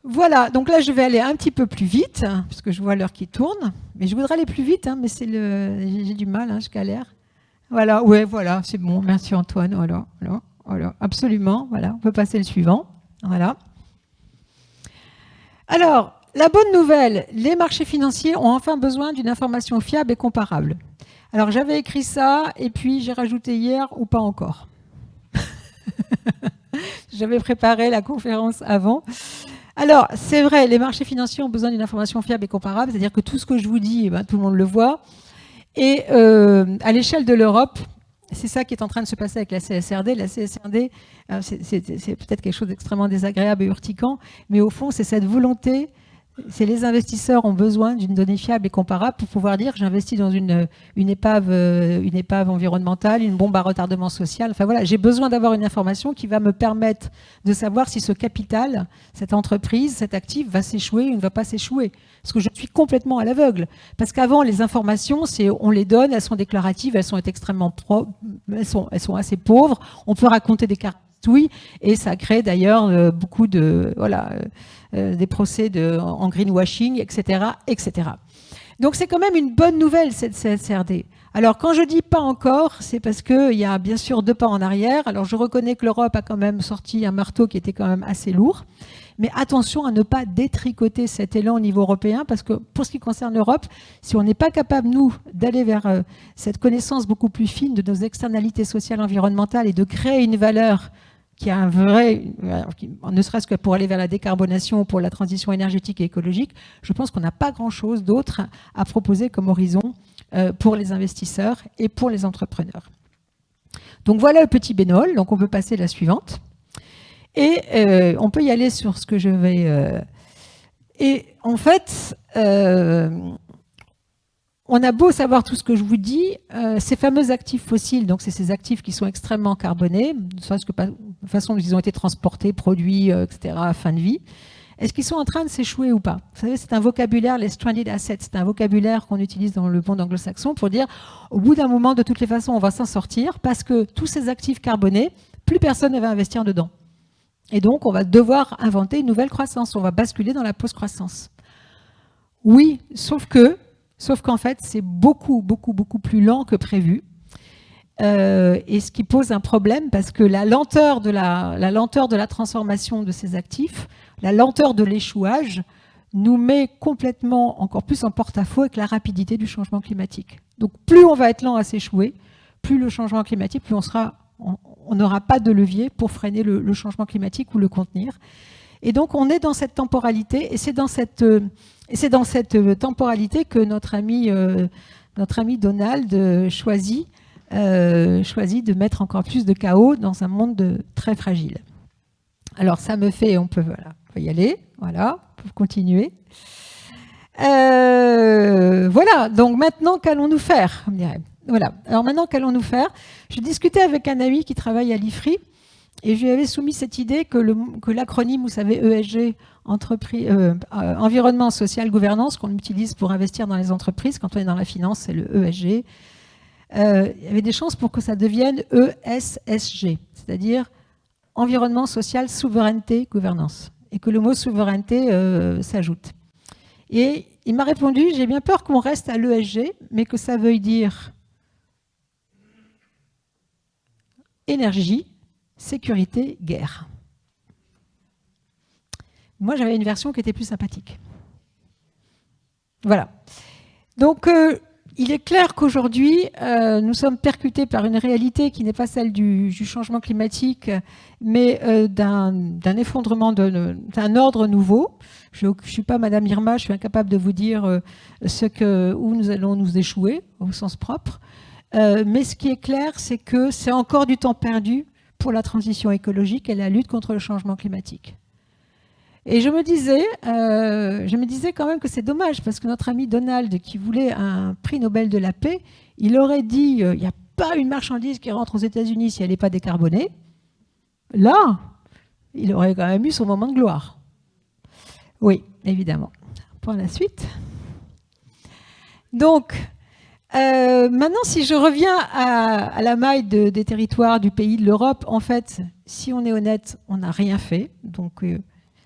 Voilà, donc là je vais aller un petit peu plus vite, parce que je vois l'heure qui tourne, mais je voudrais aller plus vite, hein, mais j'ai du mal, hein, je galère. Voilà, ouais, voilà, c'est bon, merci Antoine, voilà, absolument, voilà, on peut passer le suivant, voilà. Alors, la bonne nouvelle, les marchés financiers ont enfin besoin d'une information fiable et comparable. Alors, j'avais écrit ça, et puis j'ai rajouté hier, ou pas encore. J'avais préparé la conférence avant. Alors, c'est vrai, les marchés financiers ont besoin d'une information fiable et comparable, c'est-à-dire que tout ce que je vous dis, tout le monde le voit. Et à l'échelle de l'Europe, c'est ça qui est en train de se passer avec la CSRD. La CSRD, c'est peut-être quelque chose d'extrêmement désagréable et urticant, mais au fond, c'est cette volonté, c'est les investisseurs ont besoin d'une donnée fiable et comparable pour pouvoir dire j'investis dans une épave environnementale, une bombe à retardement social. Enfin voilà, j'ai besoin d'avoir une information qui va me permettre de savoir si ce capital, cette entreprise, cet actif va s'échouer ou ne va pas s'échouer. Parce que je suis complètement à l'aveugle. Parce qu'avant, les informations, on les donne, elles sont déclaratives, elles sont extrêmement elles sont assez pauvres. On peut raconter des cartouilles et ça crée d'ailleurs beaucoup de des procès en greenwashing, etc., etc. Donc c'est quand même une bonne nouvelle cette CSRD. Alors quand je dis pas encore, c'est parce qu'il y a bien sûr 2 pas en arrière. Alors je reconnais que l'Europe a quand même sorti un marteau qui était quand même assez lourd. Mais attention à ne pas détricoter cet élan au niveau européen, parce que pour ce qui concerne l'Europe, si on n'est pas capable, nous, d'aller vers cette connaissance beaucoup plus fine de nos externalités sociales environnementales et de créer une valeur qui a un vrai, ne serait-ce que pour aller vers la décarbonation, pour la transition énergétique et écologique, je pense qu'on n'a pas grand-chose d'autre à proposer comme horizon pour les investisseurs et pour les entrepreneurs. Donc voilà le petit bémol, donc on peut passer à la suivante. Et on peut y aller sur ce que je vais... Et en fait, on a beau savoir tout ce que je vous dis, ces fameux actifs fossiles, donc c'est ces actifs qui sont extrêmement carbonés, ne serait-ce que de façon dont ils ont été transportés, produits, etc., à fin de vie, est-ce qu'ils sont en train de s'échouer ou pas? Vous savez, c'est un vocabulaire, les stranded assets, c'est un vocabulaire qu'on utilise dans le monde anglo-saxon pour dire, au bout d'un moment, de toutes les façons, on va s'en sortir parce que tous ces actifs carbonés, plus personne ne va investir dedans. Et donc, on va devoir inventer une nouvelle croissance. On va basculer dans la post-croissance. Oui, sauf qu'en fait, c'est beaucoup plus lent que prévu. Et ce qui pose un problème, parce que la lenteur de la transformation de ces actifs, la lenteur de l'échouage, nous met complètement encore plus en porte-à-faux avec la rapidité du changement climatique. Donc, plus on va être lent à s'échouer, plus le changement climatique, plus on n'aura pas de levier pour freiner le changement climatique ou le contenir. Et donc, on est dans cette temporalité, et c'est dans cette temporalité que notre ami Donald choisit de mettre encore plus de chaos dans un monde très fragile. Alors, ça me fait, on peut y aller, voilà, on peut continuer. Voilà, donc maintenant, qu'allons-nous faire, on dirait. Voilà. Alors maintenant, qu'allons-nous faire? Je discutais avec un ami qui travaille à l'IFRI et je lui avais soumis cette idée que l'acronyme, vous savez, ESG, environnement, social, gouvernance, qu'on utilise pour investir dans les entreprises, quand on est dans la finance, c'est le ESG. Il y avait des chances pour que ça devienne ESSG, c'est-à-dire environnement, social, souveraineté, gouvernance. et que le mot souveraineté s'ajoute. Et il m'a répondu, j'ai bien peur qu'on reste à l'ESG, mais que ça veuille dire énergie, sécurité, guerre. Moi, j'avais une version qui était plus sympathique. Voilà. Donc, il est clair qu'aujourd'hui, nous sommes percutés par une réalité qui n'est pas celle du changement climatique, mais d'un effondrement, d'un ordre nouveau. Je ne suis pas Madame Irma, je suis incapable de vous dire où nous allons nous échouer, au sens propre. Mais ce qui est clair, c'est que c'est encore du temps perdu pour la transition écologique et la lutte contre le changement climatique. Et je me disais quand même que c'est dommage, parce que notre ami Donald, qui voulait un prix Nobel de la paix, il aurait dit il n'y a pas une marchandise qui rentre aux États-Unis si elle n'est pas décarbonée. Là, il aurait quand même eu son moment de gloire. Oui, évidemment. Pour la suite. Donc, maintenant, si je reviens à la maille des territoires, du pays, de l'Europe, en fait, si on est honnête, on n'a rien fait. Donc,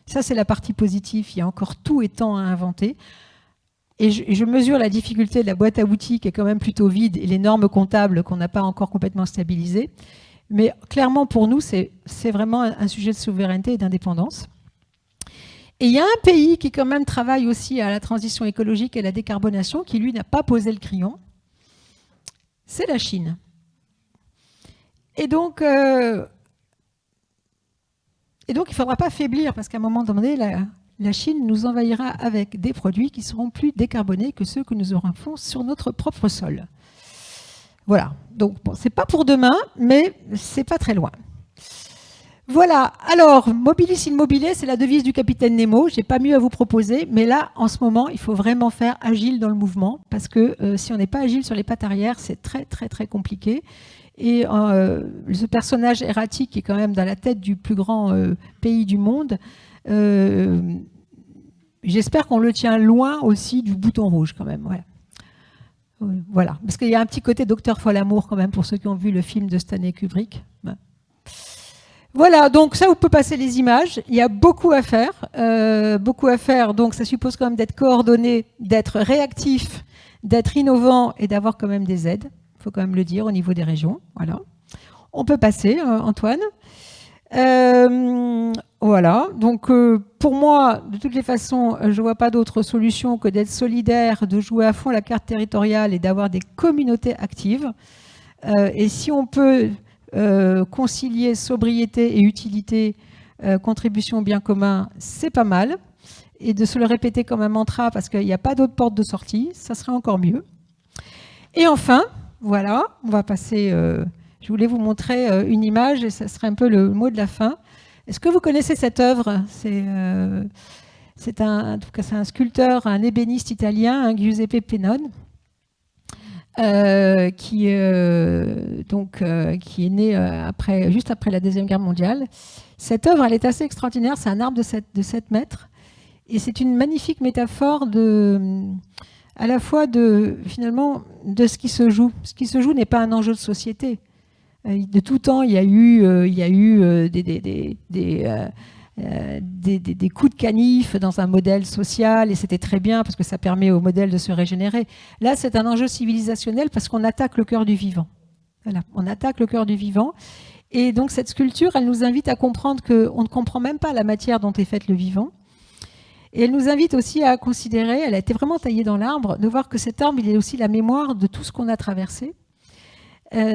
ça, c'est la partie positive. Il y a encore tout étant à inventer. Et je mesure la difficulté de la boîte à outils qui est quand même plutôt vide et les normes comptables qu'on n'a pas encore complètement stabilisées. Mais clairement, pour nous, c'est vraiment un sujet de souveraineté et d'indépendance. Et il y a un pays qui quand même travaille aussi à la transition écologique et à la décarbonation, qui lui n'a pas posé le crayon, c'est la Chine. Et donc il ne faudra pas faiblir, parce qu'à un moment donné, la Chine nous envahira avec des produits qui seront plus décarbonés que ceux que nous aurons sur notre propre sol. Voilà. Donc, bon, ce n'est pas pour demain, mais ce n'est pas très loin. Voilà. Alors, mobilis in mobile, c'est la devise du capitaine Nemo. Je n'ai pas mieux à vous proposer, mais là, en ce moment, il faut vraiment faire agile dans le mouvement, parce que si on n'est pas agile sur les pattes arrière, c'est très, très, très compliqué. Et ce personnage erratique qui est quand même dans la tête du plus grand pays du monde, j'espère qu'on le tient loin aussi du bouton rouge quand même. Ouais. Voilà, parce qu'il y a un petit côté Docteur Folamour quand même pour ceux qui ont vu le film de Stanley Kubrick. Ouais. Voilà, donc ça, vous pouvez passer les images. Il y a beaucoup à faire. Donc ça suppose quand même d'être coordonné, d'être réactif, d'être innovant et d'avoir quand même des aides. Il faut quand même le dire au niveau des régions. Voilà. On peut passer, Antoine. Voilà. Donc, pour moi, de toutes les façons, je ne vois pas d'autre solution que d'être solidaire, de jouer à fond la carte territoriale et d'avoir des communautés actives. Et si on peut concilier sobriété et utilité, contribution au bien commun, c'est pas mal. Et de se le répéter comme un mantra, parce qu'il n'y a pas d'autre porte de sortie, ça serait encore mieux. Et enfin, voilà, on va passer... je voulais vous montrer une image et ça serait un peu le mot de la fin. Est-ce que vous connaissez cette œuvre ? C'est un sculpteur, un ébéniste italien, un Giuseppe Pennone, qui est né juste après la Deuxième Guerre mondiale. Cette œuvre, elle est assez extraordinaire. C'est un arbre de 7 mètres. Et c'est une magnifique métaphore à la fois finalement, de ce qui se joue. Ce qui se joue n'est pas un enjeu de société. De tout temps, il y a eu des coups de canif dans un modèle social, et c'était très bien parce que ça permet au modèle de se régénérer. Là, c'est un enjeu civilisationnel parce qu'on attaque le cœur du vivant. Voilà, on attaque le cœur du vivant. Et donc, cette sculpture, elle nous invite à comprendre qu'on ne comprend même pas la matière dont est faite le vivant. Et elle nous invite aussi à considérer, elle a été vraiment taillée dans l'arbre, de voir que cet arbre, il est aussi la mémoire de tout ce qu'on a traversé.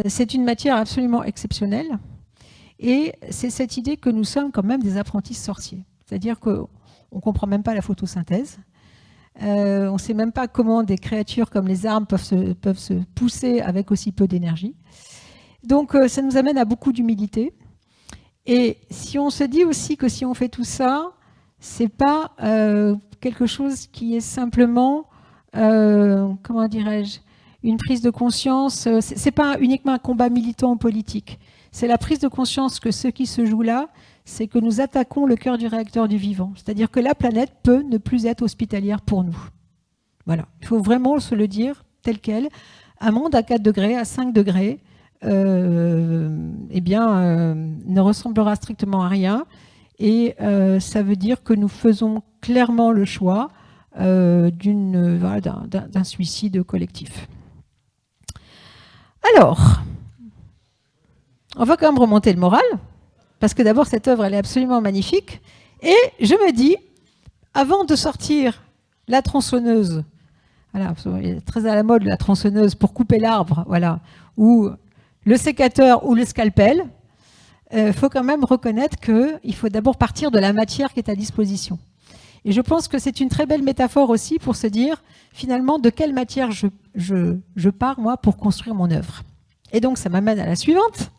C'est une matière absolument exceptionnelle. Et c'est cette idée que nous sommes quand même des apprentis sorciers. C'est-à-dire qu'on ne comprend même pas la photosynthèse. On ne sait même pas comment des créatures comme les arbres peuvent se pousser avec aussi peu d'énergie. Donc ça nous amène à beaucoup d'humilité. Et si on se dit aussi que si on fait tout ça, ce n'est pas quelque chose qui est simplement, comment dirais-je, une prise de conscience, ce n'est pas uniquement un combat militant ou politique. C'est la prise de conscience que ce qui se joue là, c'est que nous attaquons le cœur du réacteur du vivant. C'est-à-dire que la planète peut ne plus être hospitalière pour nous. Voilà. Il faut vraiment se le dire tel quel. Un monde à 4 degrés, à 5 degrés, ne ressemblera strictement à rien. Et ça veut dire que nous faisons clairement le choix d'un suicide collectif. Alors, on va quand même remonter le moral, parce que d'abord, cette œuvre, elle est absolument magnifique. Et je me dis, avant de sortir la tronçonneuse, voilà, il est très à la mode la tronçonneuse pour couper l'arbre, voilà, ou le sécateur ou le scalpel, faut quand même reconnaître qu'il faut d'abord partir de la matière qui est à disposition. Et je pense que c'est une très belle métaphore aussi pour se dire, finalement, de quelle matière je pars, moi, pour construire mon œuvre. Et donc, ça m'amène à la suivante.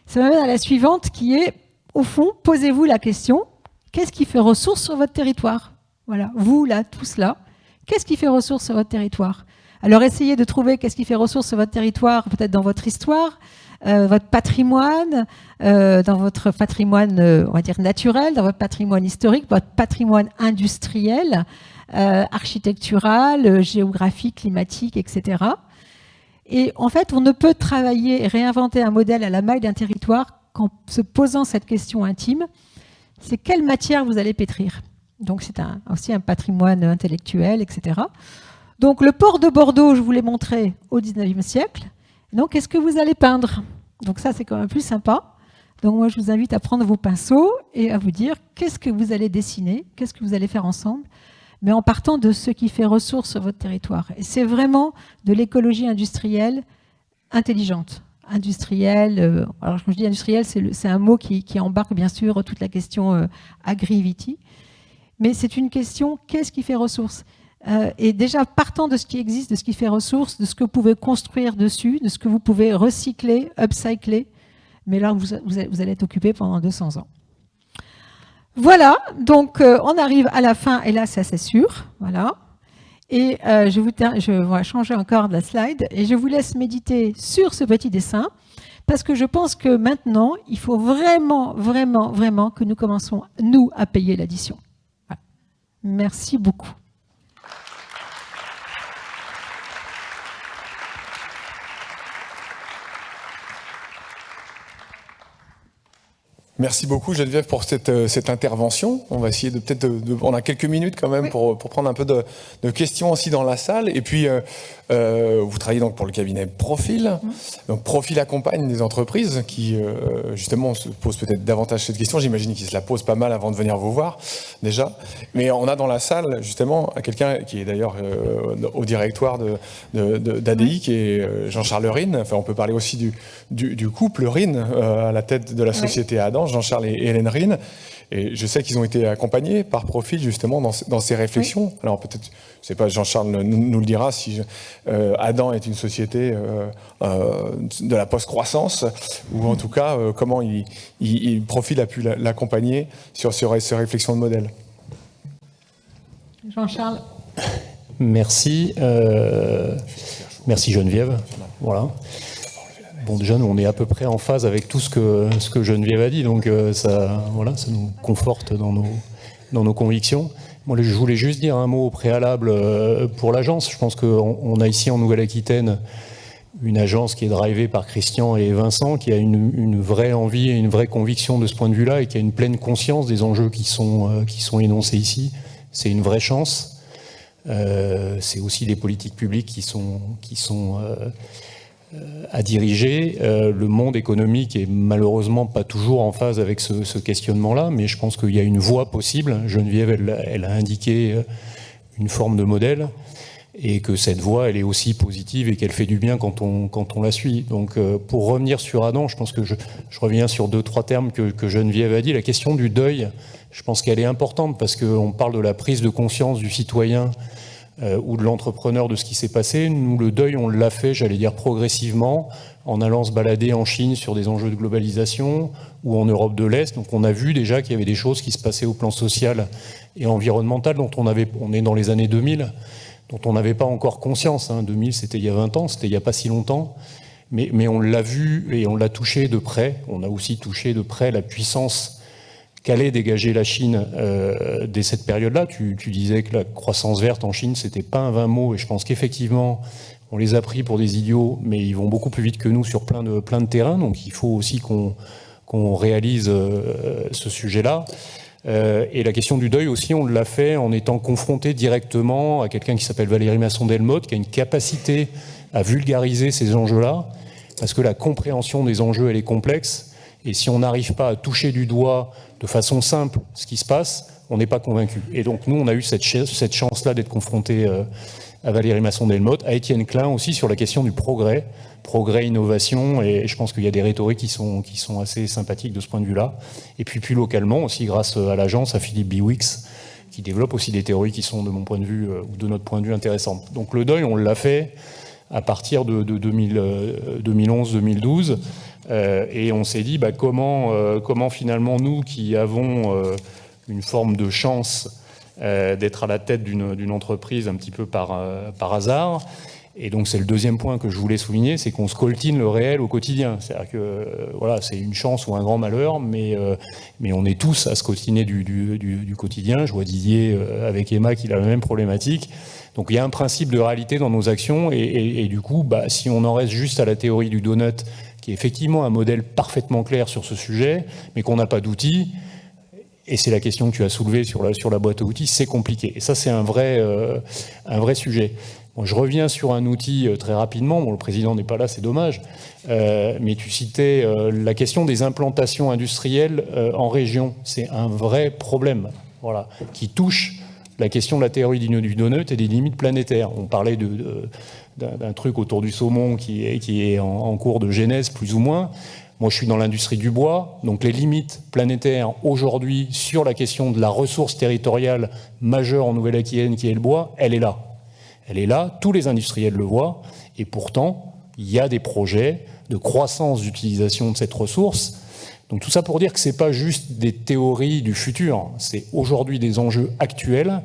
Ça m'amène à la suivante qui est, au fond, posez-vous la question, qu'est-ce qui fait ressource sur votre territoire? Voilà, vous, là, tous là, qu'est-ce qui fait ressource sur votre territoire? Alors, essayez de trouver qu'est-ce qui fait ressource sur votre territoire, peut-être dans votre histoire, votre patrimoine, dans votre patrimoine, on va dire, naturel, dans votre patrimoine historique, votre patrimoine industriel, architectural, géographique, climatique, etc. Et en fait, on ne peut travailler et réinventer un modèle à la maille d'un territoire qu'en se posant cette question intime, c'est quelle matière vous allez pétrir. Donc c'est aussi un patrimoine intellectuel, etc. Donc le port de Bordeaux, je vous l'ai montré au XIXe siècle. Donc qu'est-ce que vous allez peindre? Donc ça, c'est quand même plus sympa. Donc moi, je vous invite à prendre vos pinceaux et à vous dire qu'est-ce que vous allez dessiner, qu'est-ce que vous allez faire ensemble, mais en partant de ce qui fait ressource sur votre territoire. Et c'est vraiment de l'écologie industrielle intelligente. Industrielle, alors quand je dis industrielle, c'est un mot qui embarque bien sûr toute la question agri-viti, mais c'est une question, qu'est-ce qui fait ressource? Et déjà, partant de ce qui existe, de ce qui fait ressource, de ce que vous pouvez construire dessus, de ce que vous pouvez recycler, upcycler, mais là, vous allez être occupé pendant 200 ans. Voilà, donc on arrive à la fin, et là, c'est assez sûr. Voilà. Et je vais changer encore de la slide, et je vous laisse méditer sur ce petit dessin, parce que je pense que maintenant, il faut vraiment, vraiment, vraiment que nous commençons, nous, à payer l'addition. Voilà. Merci beaucoup. Merci beaucoup Geneviève pour cette intervention. On va essayer on a quelques minutes quand même, oui, pour prendre un peu de questions aussi dans la salle. Et puis vous travaillez donc pour le cabinet Profil. Donc Profil accompagne des entreprises qui justement se posent peut-être davantage cette question. J'imagine qu'ils se la posent pas mal avant de venir vous voir déjà. Mais on a dans la salle justement quelqu'un qui est d'ailleurs au directoire d'ADI, qui est Jean-Charles Rine. Enfin, on peut parler aussi du couple Rine à la tête de la société Adam. Jean-Charles et Hélène Rine. Et je sais qu'ils ont été accompagnés par Profil justement dans ces réflexions. Oui. Alors peut-être, je sais pas, Jean-Charles nous le dira, si Adam est une société de la post-croissance, ou en tout cas comment Profil a pu l'accompagner sur ces réflexions de modèle. Jean-Charles. Merci. Merci Geneviève. Voilà. Bon, déjà, nous, on est à peu près en phase avec tout ce que Geneviève a dit, donc ça nous conforte dans nos convictions. Moi, je voulais juste dire un mot au préalable pour l'agence. Je pense qu'on a ici en Nouvelle-Aquitaine une agence qui est drivée par Christian et Vincent, qui a une vraie envie et une vraie conviction de ce point de vue-là, et qui a une pleine conscience des enjeux qui sont énoncés ici. C'est une vraie chance. C'est aussi des politiques publiques qui sont à diriger. Le monde économique est malheureusement pas toujours en phase avec ce questionnement-là, mais je pense qu'il y a une voie possible. Geneviève, elle a indiqué une forme de modèle, et que cette voie, elle est aussi positive et qu'elle fait du bien quand on la suit. Donc, pour revenir sur Adam, je pense que je reviens sur 2-3 termes que Geneviève a dit. La question du deuil, je pense qu'elle est importante, parce qu'on parle de la prise de conscience du citoyen ou de l'entrepreneur de ce qui s'est passé. Nous, le deuil, on l'a fait, j'allais dire, progressivement, en allant se balader en Chine sur des enjeux de globalisation, ou en Europe de l'Est. Donc on a vu déjà qu'il y avait des choses qui se passaient au plan social et environnemental, dont on est dans les années 2000, dont on n'avait pas encore conscience. 2000, c'était il y a 20 ans, c'était il n'y a pas si longtemps. Mais on l'a vu et on l'a touché de près. On a aussi touché de près la puissance qu'allait dégager la Chine dès cette période-là. Tu disais que la croissance verte en Chine, c'était pas un vain mot, et je pense qu'effectivement, on les a pris pour des idiots, mais ils vont beaucoup plus vite que nous sur plein de terrains, donc il faut aussi qu'on qu'on réalise ce sujet-là. Et la question du deuil aussi, on l'a fait en étant confronté directement à quelqu'un qui s'appelle Valérie Masson-Delmotte, qui a une capacité à vulgariser ces enjeux-là, parce que la compréhension des enjeux, elle est complexe, et si on n'arrive pas à toucher du doigt de façon simple ce qui se passe, on n'est pas convaincu. Et donc nous, on a eu cette chance-là d'être confronté à Valérie Masson-Delmotte, à Étienne Klein aussi sur la question du progrès, innovation, et je pense qu'il y a des rhétoriques qui sont assez sympathiques de ce point de vue-là. Et puis plus localement aussi, grâce à l'agence, à Philippe Biwix, qui développe aussi des théories qui sont, de mon point de vue, ou de notre point de vue, intéressantes. Donc le deuil, on l'a fait à partir de 2011-2012, et on s'est dit comment finalement nous, qui avons une forme de chance d'être à la tête d'une entreprise un petit peu par hasard. Et donc c'est le deuxième point que je voulais souligner, c'est qu'on scoltine le réel au quotidien. C'est-à-dire que voilà, c'est une chance ou un grand malheur, mais on est tous à scoltiner du quotidien. Je vois Didier avec Emma qui a la même problématique. Donc il y a un principe de réalité dans nos actions, et du coup, si on en reste juste à la théorie du donut, qui est effectivement un modèle parfaitement clair sur ce sujet, mais qu'on n'a pas d'outils, et c'est la question que tu as soulevée sur la boîte à outils, c'est compliqué. Et ça, c'est un vrai sujet. Bon, je reviens sur un outil très rapidement. Bon, le président n'est pas là, c'est dommage. Mais tu citais la question des implantations industrielles en région. C'est un vrai problème, voilà, qui touche la question de la théorie du donut et des limites planétaires. On parlait d'un truc autour du saumon qui est en cours de genèse, plus ou moins. Moi, je suis dans l'industrie du bois, donc les limites planétaires aujourd'hui sur la question de la ressource territoriale majeure en Nouvelle-Aquitaine, qui est le bois, elle est là. Elle est là, tous les industriels le voient, et pourtant, il y a des projets de croissance d'utilisation de cette ressource. Donc tout ça pour dire que ce n'est pas juste des théories du futur, c'est aujourd'hui des enjeux actuels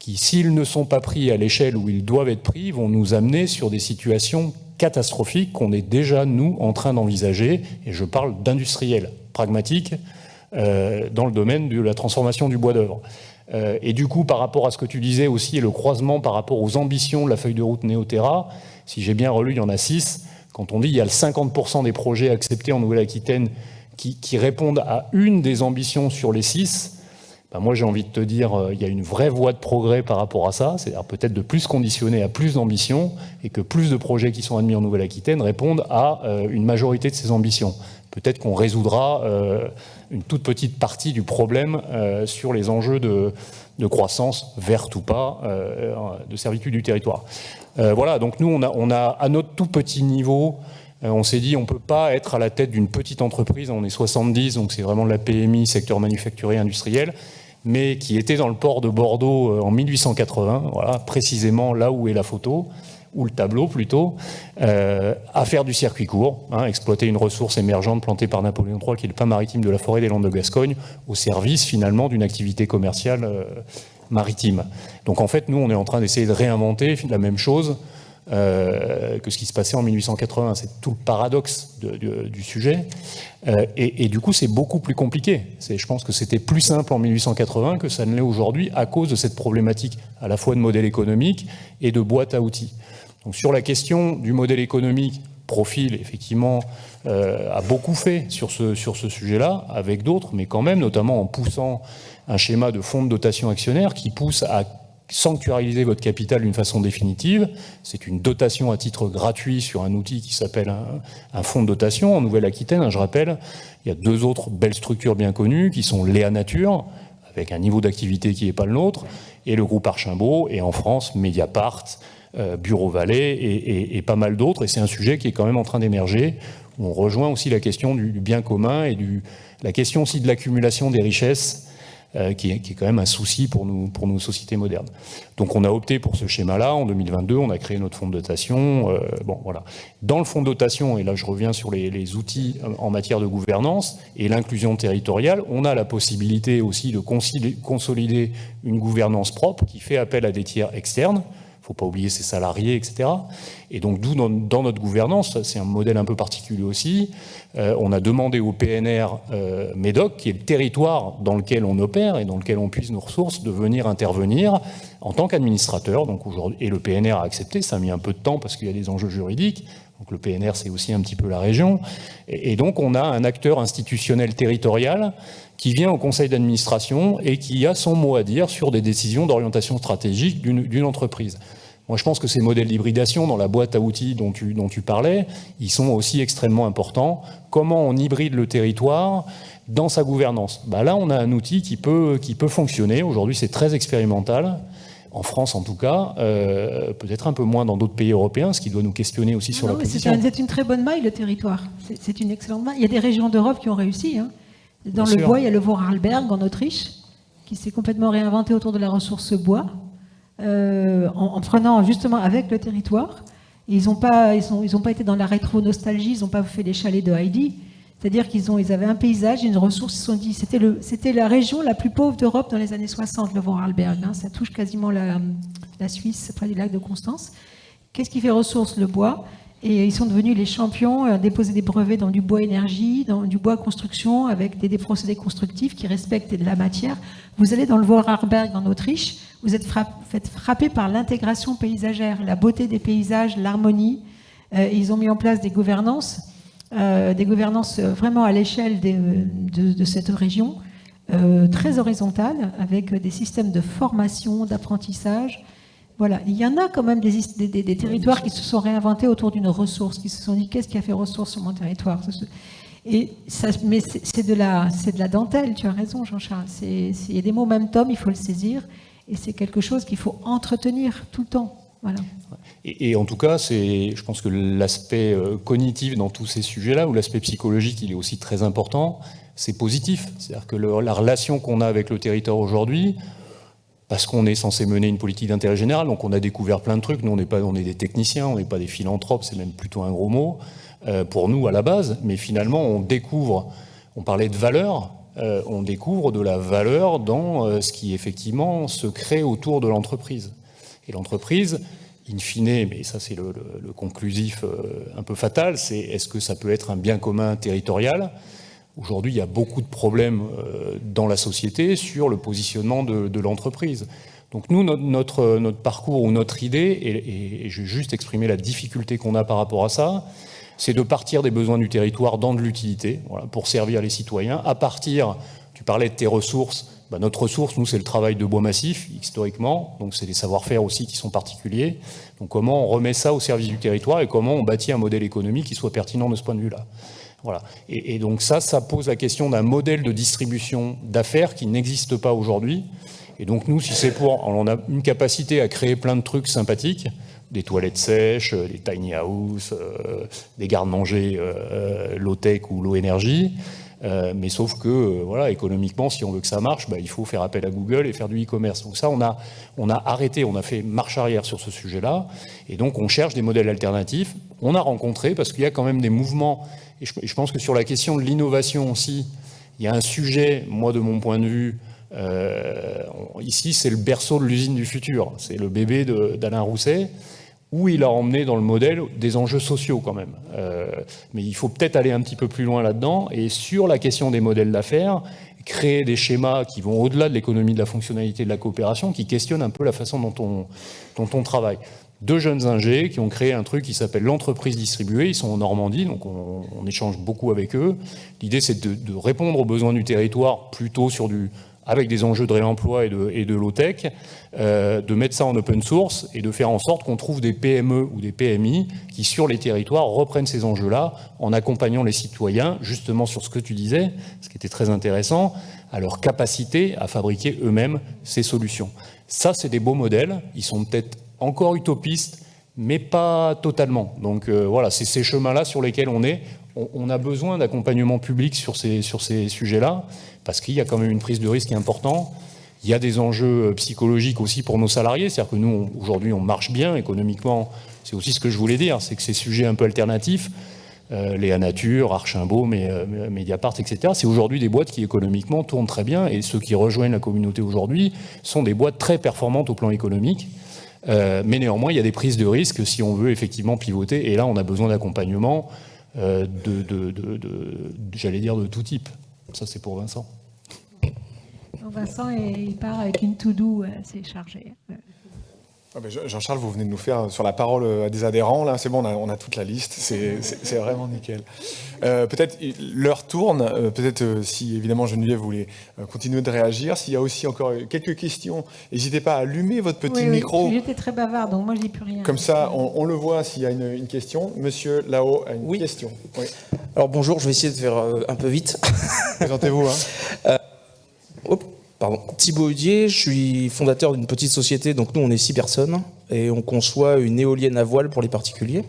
qui, s'ils ne sont pas pris à l'échelle où ils doivent être pris, vont nous amener sur des situations catastrophiques qu'on est déjà, nous, en train d'envisager, et je parle d'industriels pragmatiques dans le domaine de la transformation du bois d'œuvre. Et du coup, par rapport à ce que tu disais aussi, et le croisement par rapport aux ambitions de la feuille de route Néoterra, si j'ai bien relu, il y en a 6. Quand on dit qu'il y a le 50% des projets acceptés en Nouvelle-Aquitaine qui répondent à une des ambitions sur les 6, moi j'ai envie de te dire, il y a une vraie voie de progrès par rapport à ça, c'est-à-dire peut-être de plus conditionner à plus d'ambitions, et que plus de projets qui sont admis en Nouvelle-Aquitaine répondent à une majorité de ces ambitions. Peut-être qu'on résoudra une toute petite partie du problème sur les enjeux de croissance, verte ou pas, de servitude du territoire. Voilà, donc nous, on a à notre tout petit niveau, on s'est dit on ne peut pas être à la tête d'une petite entreprise, on est 70, donc c'est vraiment de la PMI, secteur manufacturier industriel, mais qui était dans le port de Bordeaux en 1880, voilà, précisément là où est la photo, ou le tableau plutôt, à faire du circuit court, exploiter une ressource émergente plantée par Napoléon III, qui est le pain maritime de la forêt des Landes de Gascogne, au service finalement d'une activité commerciale maritime. Donc en fait, nous, on est en train d'essayer de réinventer la même chose que ce qui se passait en 1880. C'est tout le paradoxe du sujet. Et du coup, c'est beaucoup plus compliqué. Je pense que c'était plus simple en 1880 que ça ne l'est aujourd'hui à cause de cette problématique à la fois de modèle économique et de boîte à outils. Donc sur la question du modèle économique, Profil, effectivement, a beaucoup fait sur ce sujet-là, avec d'autres, mais quand même, notamment en poussant un schéma de fonds de dotation actionnaire qui pousse à sanctuariser votre capital d'une façon définitive. C'est une dotation à titre gratuit sur un outil qui s'appelle un fonds de dotation en Nouvelle-Aquitaine. Je rappelle, il y a 2 autres belles structures bien connues qui sont Léa Nature, avec un niveau d'activité qui n'est pas le nôtre, et le groupe Archimbaud, et en France, Mediapart, Bureau Vallée et pas mal d'autres. Et c'est un sujet qui est quand même en train d'émerger. On rejoint aussi la question du bien commun et la question aussi de l'accumulation des richesses, qui est quand même un souci pour nos sociétés modernes. Donc on a opté pour ce schéma-là. En 2022, on a créé notre fonds de dotation. Bon, voilà. Dans le fonds de dotation, et là je reviens sur les outils en matière de gouvernance et l'inclusion territoriale, on a la possibilité aussi de consolider une gouvernance propre qui fait appel à des tiers externes. Il ne faut pas oublier ses salariés, etc. Et donc, d'où dans notre gouvernance, c'est un modèle un peu particulier aussi, on a demandé au PNR Médoc, qui est le territoire dans lequel on opère et dans lequel on puise nos ressources, de venir intervenir en tant qu'administrateur. Donc aujourd'hui, et le PNR a accepté, ça a mis un peu de temps parce qu'il y a des enjeux juridiques. Donc le PNR, c'est aussi un petit peu la région. Et donc on a un acteur institutionnel territorial qui vient au conseil d'administration et qui a son mot à dire sur des décisions d'orientation stratégique d'une entreprise. Moi, je pense que ces modèles d'hybridation dans la boîte à outils dont tu parlais, ils sont aussi extrêmement importants. Comment on hybride le territoire dans sa gouvernance? Là, on a un outil qui peut fonctionner. Aujourd'hui, c'est très expérimental. En France, en tout cas, peut-être un peu moins dans d'autres pays européens, ce qui doit nous questionner aussi sur la position. C'est une très bonne maille, le territoire. C'est une excellente maille. Il y a des régions d'Europe qui ont réussi. Hein. Dans Bien le sûr. bois, il y a le Vorarlberg en Autriche, qui s'est complètement réinventé autour de la ressource bois, en prenant justement avec le territoire. Et ils n'ont pas été dans la rétro-nostalgie, ils n'ont pas fait les chalets de Heidi. C'est-à-dire qu'ils avaient un paysage, une ressource, ils se sont dit, c'était la région la plus pauvre d'Europe dans les années 60, le Vorarlberg. Hein, ça touche quasiment la Suisse, près du lac de Constance. Qu'est-ce qui fait ressource? Le bois. Et ils sont devenus les champions, à déposer des brevets dans du bois énergie, dans du bois construction, avec des procédés constructifs qui respectent de la matière. Vous allez dans le Vorarlberg en Autriche, vous êtes frappé par l'intégration paysagère, la beauté des paysages, l'harmonie. Ils ont mis en place des gouvernances vraiment à l'échelle de cette région, très horizontales, avec des systèmes de formation, d'apprentissage. Voilà, il y en a quand même des territoires qui se sont réinventés autour d'une ressource, qui se sont dit qu'est-ce qui a fait ressource sur mon territoire. Mais c'est de la dentelle, tu as raison Jean-Charles. Il y a des mots momentum, il faut le saisir, et c'est quelque chose qu'il faut entretenir tout le temps. Voilà. Et en tout cas, je pense que l'aspect cognitif dans tous ces sujets-là, ou l'aspect psychologique, il est aussi très important, c'est positif. C'est-à-dire que la relation qu'on a avec le territoire aujourd'hui, parce qu'on est censé mener une politique d'intérêt général, donc on a découvert plein de trucs. Nous, on est des techniciens, on n'est pas des philanthropes, c'est même plutôt un gros mot pour nous à la base. Mais finalement, on découvre, on parlait de valeur, on découvre de la valeur dans ce qui effectivement se crée autour de l'entreprise. Et l'entreprise, in fine, mais ça c'est le conclusif un peu fatal, c'est est-ce que ça peut être un bien commun territorial ? Aujourd'hui, il y a beaucoup de problèmes dans la société sur le positionnement de l'entreprise. Donc nous, notre parcours ou notre idée, et je vais juste exprimer la difficulté qu'on a par rapport à ça, c'est de partir des besoins du territoire dans de l'utilité, voilà, pour servir les citoyens. À partir, tu parlais de tes ressources, notre ressource, nous, c'est le travail de bois massif, historiquement, donc c'est des savoir-faire aussi qui sont particuliers. Donc comment on remet ça au service du territoire et comment on bâtit un modèle économique qui soit pertinent de ce point de vue-là. Voilà. Et donc ça pose la question d'un modèle de distribution d'affaires qui n'existe pas aujourd'hui. Et donc nous, si c'est on a une capacité à créer plein de trucs sympathiques, des toilettes sèches, des tiny house, des garde-manger low-tech ou low-énergie, mais sauf que, voilà, économiquement, si on veut que ça marche, il faut faire appel à Google et faire du e-commerce. Donc ça, on a arrêté, on a fait marche arrière sur ce sujet-là, et donc on cherche des modèles alternatifs. On a rencontré, parce qu'il y a quand même des mouvements, et je pense que sur la question de l'innovation aussi, il y a un sujet, moi de mon point de vue, ici c'est le berceau de l'usine du futur, c'est le bébé d'Alain Rousset, où il a emmené dans le modèle des enjeux sociaux quand même. Mais il faut peut-être aller un petit peu plus loin là-dedans, et sur la question des modèles d'affaires, créer des schémas qui vont au-delà de l'économie de la fonctionnalité de la coopération, qui questionnent un peu la façon dont on travaille. 2 jeunes ingés qui ont créé un truc qui s'appelle l'entreprise distribuée, ils sont en Normandie, donc on échange beaucoup avec eux. L'idée c'est de répondre aux besoins du territoire plutôt avec des enjeux de réemploi et de low-tech, de mettre ça en open source et de faire en sorte qu'on trouve des PME ou des PMI qui, sur les territoires, reprennent ces enjeux-là en accompagnant les citoyens, justement sur ce que tu disais, ce qui était très intéressant, à leur capacité à fabriquer eux-mêmes ces solutions. Ça, c'est des beaux modèles, ils sont peut-être encore utopistes, mais pas totalement. Donc voilà, c'est ces chemins-là sur lesquels on est. On a besoin d'accompagnement public sur ces sujets-là, parce qu'il y a quand même une prise de risque importante. Il y a des enjeux psychologiques aussi pour nos salariés, c'est-à-dire que nous, aujourd'hui, on marche bien économiquement. C'est aussi ce que je voulais dire, c'est que ces sujets un peu alternatifs, Léa Nature, Archimbaud, Mediapart, etc., c'est aujourd'hui des boîtes qui économiquement tournent très bien, et ceux qui rejoignent la communauté aujourd'hui sont des boîtes très performantes au plan économique. Mais néanmoins, il y a des prises de risque si on veut effectivement pivoter, et là, on a besoin d'accompagnement j'allais dire de tout type. Ça, c'est pour Vincent. Vincent, il part avec une to-do assez chargée. Jean-Charles, vous venez de nous faire sur la parole à des adhérents, là, c'est bon, on a toute la liste, c'est vraiment nickel. Peut-être l'heure tourne, peut-être si évidemment Geneviève voulait continuer de réagir, s'il y a aussi encore quelques questions, n'hésitez pas à allumer votre petit micro. Oui, j'étais très bavarde, donc moi je dis plus rien. Comme ça, on le voit s'il y a une question. Monsieur là-haut a une question. Oui. Alors bonjour, je vais essayer de faire un peu vite. Présentez-vous. Pardon. Thibaut Hudier, je suis fondateur d'une petite société, donc nous on est 6 personnes et on conçoit une éolienne à voile pour les particuliers.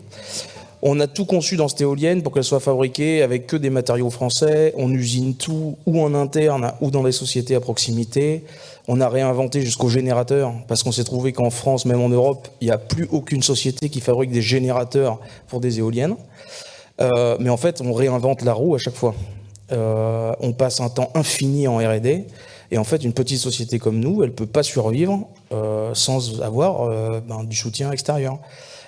On a tout conçu dans cette éolienne pour qu'elle soit fabriquée avec que des matériaux français, on usine tout ou en interne ou dans des sociétés à proximité. On a réinventé jusqu'au générateur parce qu'on s'est trouvé qu'en France, même en Europe, il n'y a plus aucune société qui fabrique des générateurs pour des éoliennes. Mais en fait, on réinvente la roue à chaque fois. On passe un temps infini en R&D. Et en fait, une petite société comme nous, elle ne peut pas survivre sans avoir du soutien extérieur.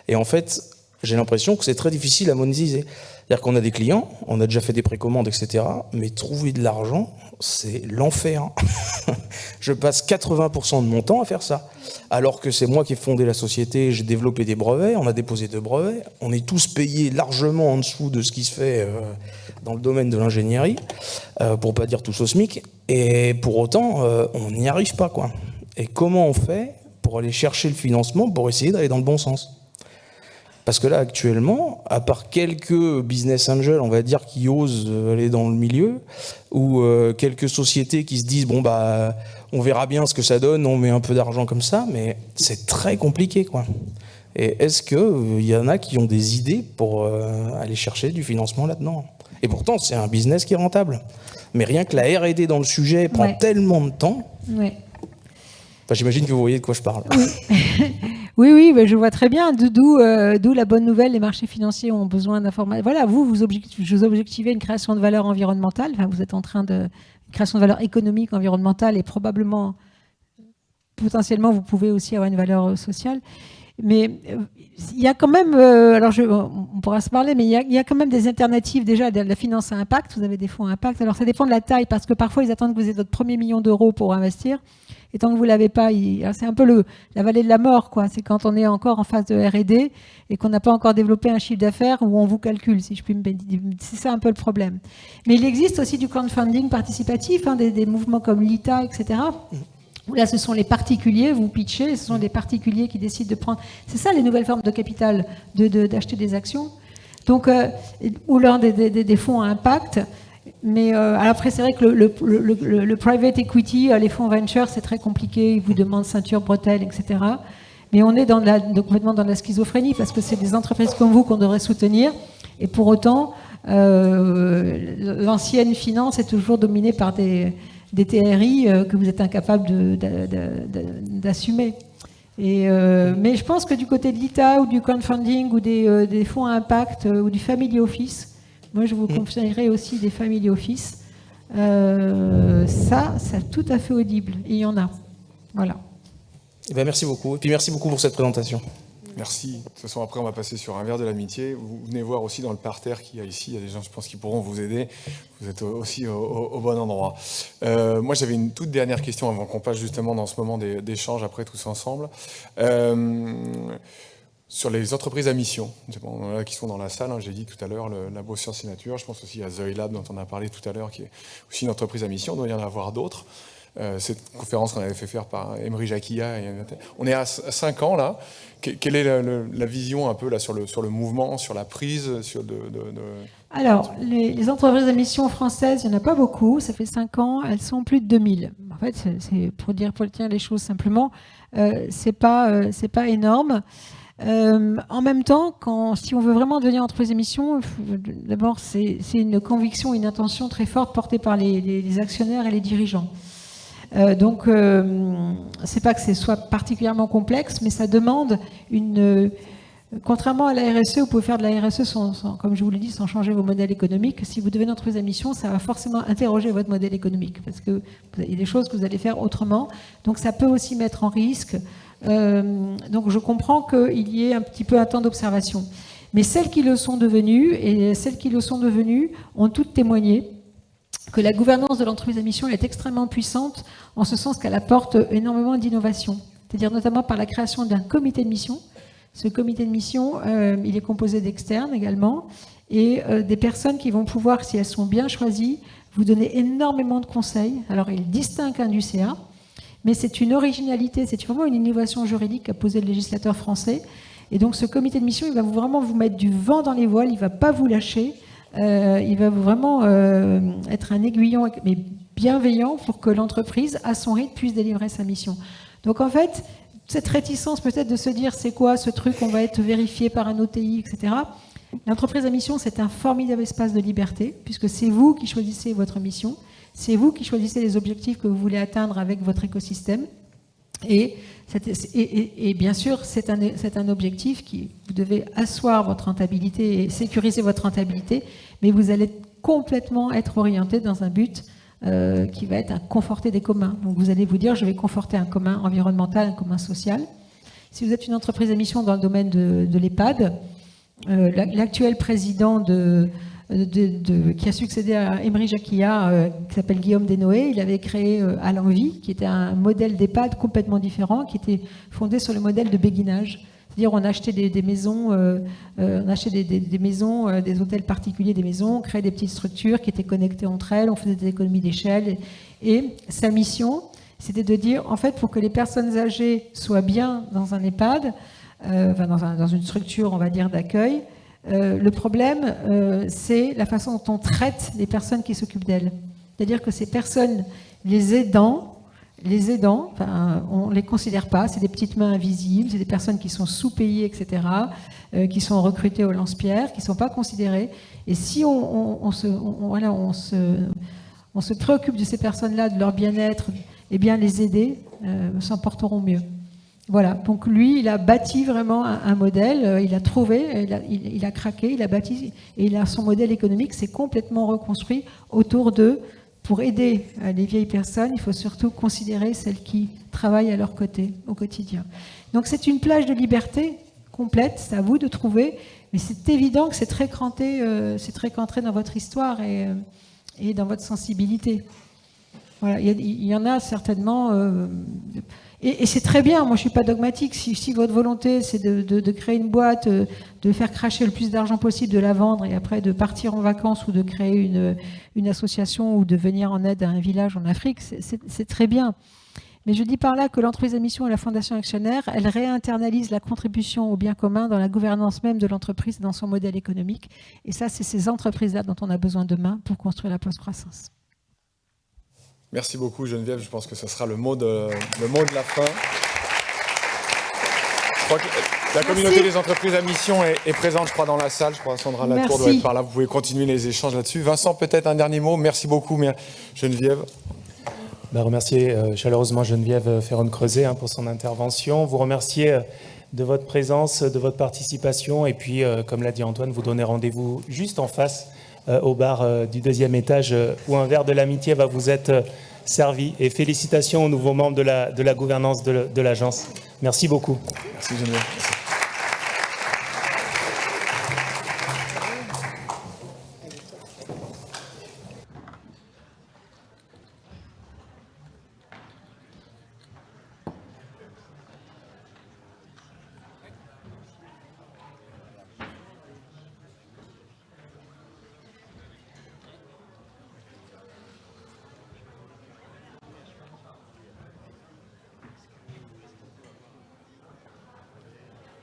Et en fait, j'ai l'impression que c'est très difficile à monétiser. C'est-à-dire qu'on a des clients, on a déjà fait des précommandes, etc. Mais trouver de l'argent, c'est l'enfer. Je passe 80% de mon temps à faire ça. Alors que c'est moi qui ai fondé la société, j'ai développé des brevets, on a déposé 2 brevets. On est tous payés largement en dessous de ce qui se fait dans le domaine de l'ingénierie, pour pas dire tous au SMIC. Et pour autant, on n'y arrive pas, quoi. Et comment on fait pour aller chercher le financement pour essayer d'aller dans le bon sens ? Parce que là, actuellement, à part quelques business angels, on va dire, qui osent aller dans le milieu, ou quelques sociétés qui se disent, on verra bien ce que ça donne, on met un peu d'argent comme ça, mais c'est très compliqué, quoi. Et est-ce qu'il y en a qui ont des idées pour aller chercher du financement là-dedans ? Et pourtant, c'est un business qui est rentable. Mais rien que la R&D dans le sujet prend tellement de temps. Ouais. Enfin, j'imagine que vous voyez de quoi je parle. Oui, je vois très bien. D'où la bonne nouvelle, les marchés financiers ont besoin d'informations. Voilà, vous objectivez une création de valeur environnementale. Enfin, vous êtes en train de création de valeur économique, environnementale, et probablement, potentiellement, vous pouvez aussi avoir une valeur sociale. Mais il y a quand même, on pourra se parler, mais il y a quand même des alternatives déjà de la finance à impact. Vous avez des fonds à impact. Alors ça dépend de la taille, parce que parfois ils attendent que vous ayez votre premier million d'euros pour investir. Et tant que vous ne l'avez pas, c'est un peu la vallée de la mort, quoi. C'est quand on est encore en phase de R&D et qu'on n'a pas encore développé un chiffre d'affaires où on vous calcule, si je puis me dire. C'est ça un peu le problème. Mais il existe aussi du crowdfunding participatif, des mouvements comme l'ITA, etc. Là, ce sont les particuliers, vous pitchez, ce sont les particuliers qui décident de prendre... C'est ça, les nouvelles formes de capital, d'acheter des actions. Donc, ou l'un des fonds à impact. Mais alors après, c'est vrai que le private equity, les fonds venture, c'est très compliqué. Ils vous demandent ceinture, bretelle, etc. Mais on est complètement dans la schizophrénie, parce que c'est des entreprises comme vous qu'on devrait soutenir. Et pour autant, l'ancienne finance est toujours dominée par des TRI que vous êtes incapable d'assumer. Mais je pense que du côté de l'ITA ou du crowdfunding ou des fonds à impact ou du family office, moi je vous conseillerais aussi des family office, ça c'est tout à fait audible, et il y en a. Voilà. Merci beaucoup, et puis merci beaucoup pour cette présentation. Merci. De toute façon, après, on va passer sur un verre de l'amitié. Vous venez voir aussi dans le parterre qu'il y a ici. Il y a des gens, je pense, qui pourront vous aider. Vous êtes aussi au bon endroit. Moi, j'avais une toute dernière question avant qu'on passe justement dans ce moment d'échange après tous ensemble. Sur les entreprises à mission, qui sont dans la salle, j'ai dit tout à l'heure, le Labo Sciences et Nature. Je pense aussi à Zoilab, dont on a parlé tout à l'heure, qui est aussi une entreprise à mission. Il doit y en avoir d'autres. Cette conférence qu'on avait fait faire par Emery Jacquilla. On est à 5 ans là. Quelle est la vision un peu là sur le mouvement, sur la prise Alors, les entreprises à mission françaises, il n'y en a pas beaucoup. Ça fait 5 ans, elles sont plus de 2000. En fait, c'est pour dire les choses simplement, c'est pas énorme. En même temps, si on veut vraiment devenir entreprise à mission, d'abord c'est une conviction, une intention très forte portée par les actionnaire et les dirigeants. Donc, c'est pas que ce soit particulièrement complexe, mais ça demande contrairement à la RSE, vous pouvez faire de la RSE comme je vous l'ai dit, sans changer vos modèles économiques. Si vous devenez entreprise à mission, ça va forcément interroger votre modèle économique, parce qu'il y a des choses que vous allez faire autrement. Donc, ça peut aussi mettre en risque. Donc, je comprends qu'il y ait un petit peu un temps d'observation. Mais celles qui le sont devenues, ont toutes témoigné que la gouvernance de l'entreprise à mission est extrêmement puissante, en ce sens qu'elle apporte énormément d'innovation. c'est-à-dire notamment par la création d'un comité de mission. Ce comité de mission, il est composé d'externes également, et des personnes qui vont pouvoir, si elles sont bien choisies, vous donner énormément de conseils. Alors, il distingue un du CA, mais c'est une originalité, c'est vraiment une innovation juridique qu'a posé le législateur français. Et donc, ce comité de mission, il va vraiment vous mettre du vent dans les voiles, il ne va pas vous lâcher, il va vraiment être un aiguillon, mais bienveillant, pour que l'entreprise, à son rythme, puisse délivrer sa mission. Donc, en fait, cette réticence peut-être de se dire, c'est quoi ce truc, on va être vérifié par un OTI, etc. L'entreprise à mission, c'est un formidable espace de liberté, puisque c'est vous qui choisissez votre mission, c'est vous qui choisissez les objectifs que vous voulez atteindre avec votre écosystème. Et bien sûr, c'est un objectif qui, vous devez asseoir votre rentabilité et sécuriser votre rentabilité, mais vous allez complètement être orienté dans un but qui va être à conforter des communs. Donc vous allez vous dire, je vais conforter un commun environnemental, un commun social. Si vous êtes une entreprise à mission dans le domaine de l'EHPAD, l'actuel président qui a succédé à Emery Jacquia, qui s'appelle Guillaume Desnoë, il avait créé À l'Envie, qui était un modèle d'EHPAD complètement différent, qui était fondé sur le modèle de béguinage. C'est-à-dire on achetait des maisons, des hôtels particuliers, des maisons, on créait des petites structures qui étaient connectées entre elles, on faisait des économies d'échelle. Et sa mission, c'était de dire, en fait, pour que les personnes âgées soient bien dans un EHPAD, dans une structure, on va dire, d'accueil, le problème, c'est la façon dont on traite les personnes qui s'occupent d'elles. C'est-à-dire que ces personnes, les aidants, on ne les considère pas, c'est des petites mains invisibles, c'est des personnes qui sont sous-payées, etc., qui sont recrutées au lance-pierre, qui ne sont pas considérées. Et si on se préoccupe de ces personnes-là, de leur bien-être, eh bien les aider s'en porteront mieux. Voilà, donc lui, il a bâti vraiment un modèle, il a trouvé, il a craqué, il a bâti, et son modèle économique s'est complètement reconstruit autour d'eux. Pour aider les vieilles personnes, il faut surtout considérer celles qui travaillent à leur côté au quotidien. Donc c'est une plage de liberté complète, c'est à vous de trouver, mais c'est évident que c'est très cranté dans votre histoire et dans votre sensibilité. Voilà, il y en a certainement... Et c'est très bien, moi je ne suis pas dogmatique, si votre volonté c'est de créer une boîte, de faire cracher le plus d'argent possible, de la vendre et après de partir en vacances ou de créer une association ou de venir en aide à un village en Afrique, c'est très bien. Mais je dis par là que l'entreprise à mission et la fondation actionnaire, elles réinternalisent la contribution au bien commun dans la gouvernance même de l'entreprise, dans son modèle économique. Et ça, c'est ces entreprises-là dont on a besoin demain pour construire la post-croissance. Merci beaucoup Geneviève, je pense que ce sera le mot de la fin. Je crois que la communauté des entreprises à mission est présente, je crois, dans la salle. Je crois que Sandra Latour doit être par là. Vous pouvez continuer les échanges là-dessus. Vincent, peut-être un dernier mot. Merci beaucoup, Geneviève. Remercier chaleureusement Geneviève Ferron-Creuset pour son intervention. Vous remercier de votre présence, de votre participation. Et puis, comme l'a dit Antoine, vous donnez rendez-vous juste en face au bar du 2e étage où un verre de l'amitié va vous être servi. Et félicitations aux nouveaux membres de la gouvernance de l'agence. Merci beaucoup. Merci Geneviève.